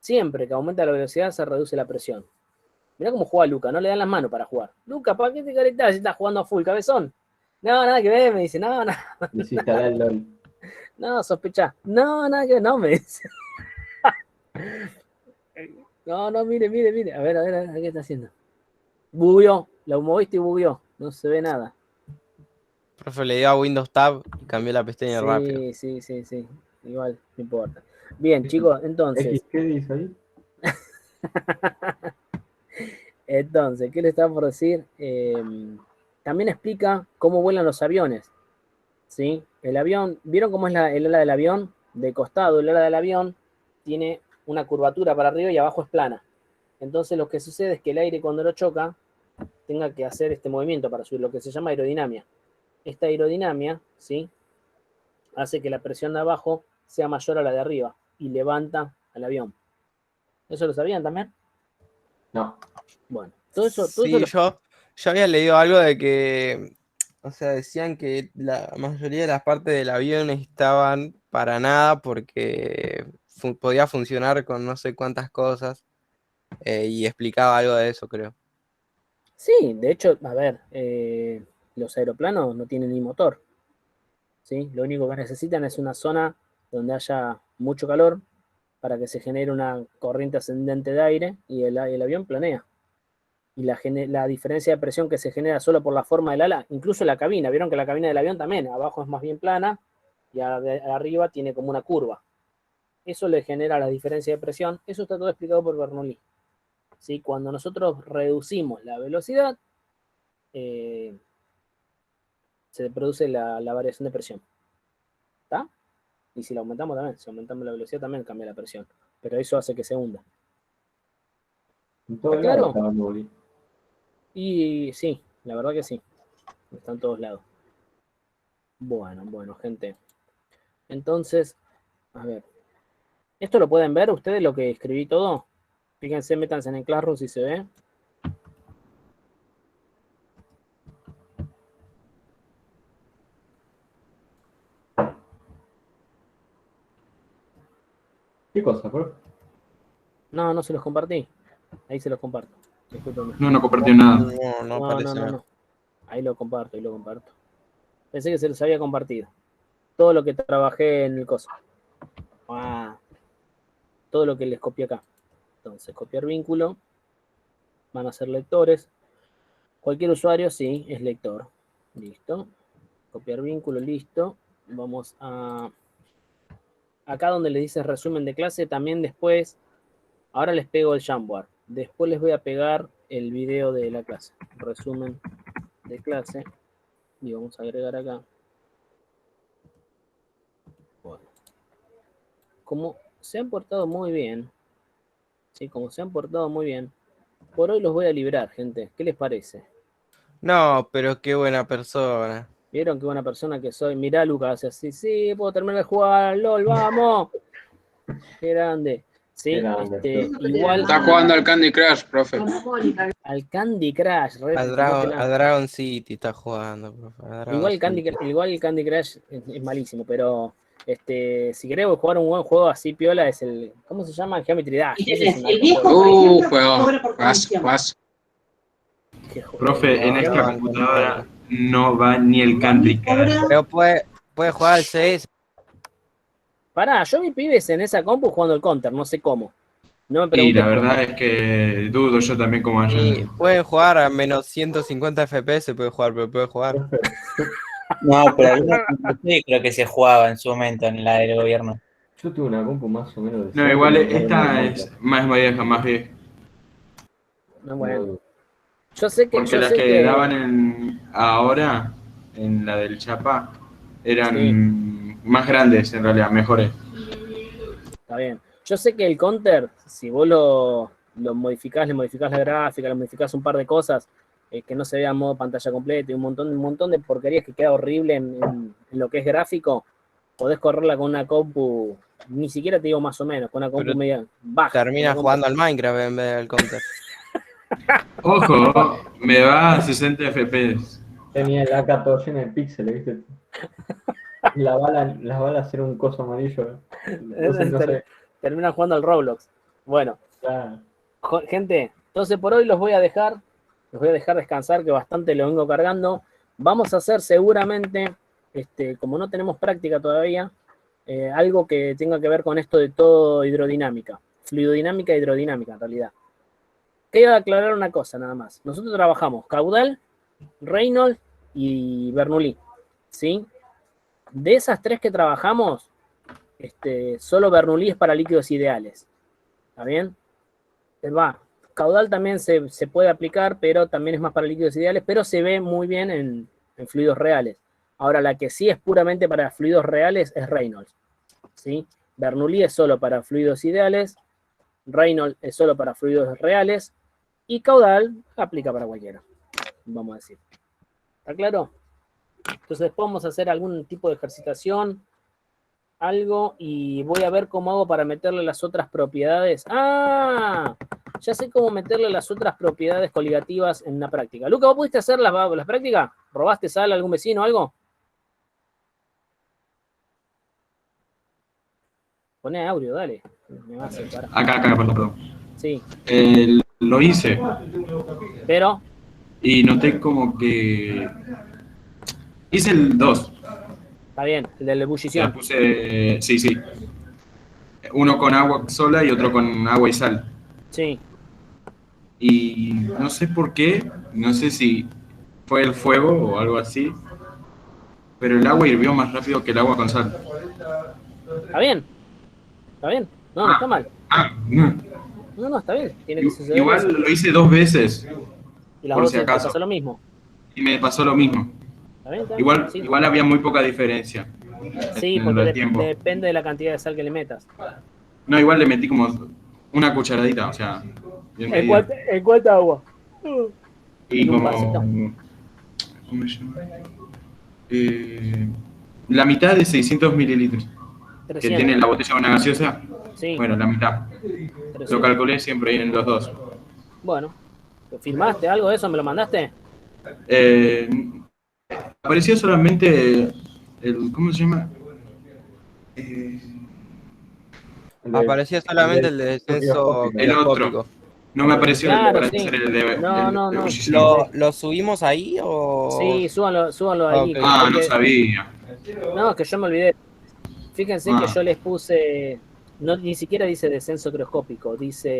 Siempre que aumenta la velocidad se reduce la presión. Mirá cómo juega Luca, no le dan las manos para jugar. Luca, ¿para qué te caretas si estás jugando a full, cabezón? No, nada que ver, me dice, no. Desinstalar el LOL. No, sospechá. No, nada que ver, no, me dice. No, mire. A ver, ¿qué está haciendo? Bugueó, la moviste y bugueó. No se ve nada. Profe, le dio a Windows Tab y cambió la pestaña rápido. Sí. Igual, no importa. Bien, chicos, entonces. ¿Qué dice ahí? Entonces, ¿qué le estaba por decir? También explica cómo vuelan los aviones. ¿Sí? El avión, ¿vieron cómo es el ala del avión? De costado, el ala del avión tiene una curvatura para arriba y abajo es plana. Entonces lo que sucede es que el aire cuando lo choca tenga que hacer este movimiento para subir, lo que se llama aerodinámica. Esta aerodinámica, ¿sí? Hace que la presión de abajo sea mayor a la de arriba y levanta al avión. ¿Eso lo sabían también? No. Bueno, todo eso yo había leído algo de que, o sea, decían que la mayoría de las partes del avión estaban para nada porque podía funcionar con no sé cuántas cosas y explicaba algo de eso, creo. Sí, de hecho, a ver, los aeroplanos no tienen ni motor, ¿sí? Lo único que necesitan es una zona donde haya mucho calor para que se genere una corriente ascendente de aire y el avión planea. Y la diferencia de presión que se genera solo por la forma del ala, incluso la cabina, vieron que la cabina del avión también, abajo es más bien plana y arriba tiene como una curva. Eso le genera la diferencia de presión, eso está todo explicado por Bernoulli. ¿Sí? Cuando nosotros reducimos la velocidad, se produce la variación de presión. ¿Está? Y si la aumentamos también, si aumentamos la velocidad también cambia la presión. Pero eso hace que se hunda. En todos ¿Está lados claro? está Bernoulli. Y sí, la verdad que sí. Está en todos lados. Bueno, gente. Entonces, a ver. ¿Esto lo pueden ver ustedes, lo que escribí todo? Fíjense, métanse en el Classroom si se ve. ¿Qué cosa, profe? No se los compartí. Ahí se los comparto. Discúlpenme. No compartió nada. No aparece nada. No. Ahí lo comparto. Pensé que se los había compartido. Todo lo que trabajé en el coso. Todo lo que les copié acá. Entonces, copiar vínculo. Van a ser lectores. Cualquier usuario, sí, es lector. Listo. Copiar vínculo, listo. Vamos a... Acá donde le dice resumen de clase, también después... Ahora les pego el Jamboard. Después les voy a pegar el video de la clase. Resumen de clase. Y vamos a agregar acá. Bueno. Como se han portado muy bien. Sí, como se han portado muy bien. Por hoy los voy a librar, gente. ¿Qué les parece? No, pero qué buena persona. ¿Vieron qué buena persona que soy? Mirá, Lucas, hace así. Sí, puedo terminar de jugar. LOL, vamos. Qué grande. Sí, igual. Está jugando al Candy Crush, profe. Al Candy Crush. Al Dragon City está jugando, profe. Igual el Candy Crush es malísimo, pero si querés jugar un buen juego así piola es el. ¿Cómo se llama? Geometry Dash. Juego. Paso. Profe, en esta computadora no va ni el Candy Crush. Pero puede jugar al CS. Pará, yo vi pibes en esa compu jugando el Counter, no sé cómo. No me Y preguntes la cómo. verdad es que dudo yo también cómo haya. Y pueden jugar a menos 150 FPS, pero puede jugar. No, pero algunos creo que se jugaba en su momento en la del gobierno. Yo tuve una compu más o menos de... No, igual esta es más vieja, No, bueno. Yo sé que. Porque las que daban ahora, en la del Chapa, eran más grandes en realidad, mejores. Está bien. Yo sé que el Counter, si vos lo modificás, le modificás la gráfica, le modificás un par de cosas, que no se vea en modo pantalla completa y un montón de porquerías que queda horrible en lo que es gráfico, podés correrla con una compu, ni siquiera te digo más o menos, con una compu media baja. Termina jugando al Minecraft en vez del Counter. Ojo, me va a 60 FPS. Tenía el AK lleno de píxeles, ¿viste? Las balas eran un coso amarillo. Entonces, no sé. Terminan jugando al Roblox. Bueno, gente, entonces por hoy los voy a dejar descansar, que bastante lo vengo cargando. Vamos a hacer seguramente, como no tenemos práctica todavía, algo que tenga que ver con esto de todo hidrodinámica, fluidodinámica e hidrodinámica en realidad. Quiero aclarar una cosa nada más. Nosotros trabajamos Caudal, Reynolds y Bernoulli, ¿sí? De esas tres que trabajamos, solo Bernoulli es para líquidos ideales. ¿Está bien? Caudal también se puede aplicar, pero también es más para líquidos ideales, pero se ve muy bien en fluidos reales. Ahora, la que sí es puramente para fluidos reales es Reynolds, ¿sí? Bernoulli es solo para fluidos ideales, Reynolds es solo para fluidos reales, y Caudal aplica para cualquiera, vamos a decir. ¿Está claro? Entonces después vamos a hacer algún tipo de ejercitación, algo, y voy a ver cómo hago para meterle las otras propiedades. ¡Ah! Ya sé cómo meterle las otras propiedades coligativas en una práctica. Luca, ¿vos pudiste hacer las prácticas? ¿Robaste sal a algún vecino o algo? Poné audio, dale. Me va a hacer parar. Acá, perdón. Sí. Lo hice. Pero. Y noté como que... Hice el 2. Está bien, el de la ebullición. Le puse... Sí. Uno con agua sola y otro con agua y sal. Sí. Y no sé por qué, no sé si fue el fuego o algo así, pero el agua hirvió más rápido que el agua con sal. Está bien. No, no está mal. No, está bien. Tiene que suceder. Igual lo hice 2 veces. Y las por dos si te acaso. pasa lo mismo. y me pasó lo mismo. ¿Está bien? ¿Está bien? Igual, Sí. igual había muy poca diferencia. Sí, en porque el tiempo. depende de la cantidad de sal que le metas. No, igual le metí como una cucharadita, o sea, bien ¿En medida. cuánta agua? Y ¿En un como... vasito? ¿Cómo se llama? La mitad de 600 mililitros. Que 300. tiene la botella de una gaseosa. Sí. Bueno, la mitad. 300. Lo calculé siempre en los dos. Bueno, ¿firmaste algo de eso? ¿Me lo mandaste? Apareció solamente ¿cómo se llama? Aparecía solamente el de descenso El otro. crioscópico. No me apareció el de Claro, parecer sí. el de No. ebullición. ¿Lo subimos ahí o...? Sí, súbanlo ahí. Ok. Ah, no porque- sabía. No, es que yo me olvidé. Fíjense Ah. que yo les puse, no, ni siquiera dice descenso crioscópico, dice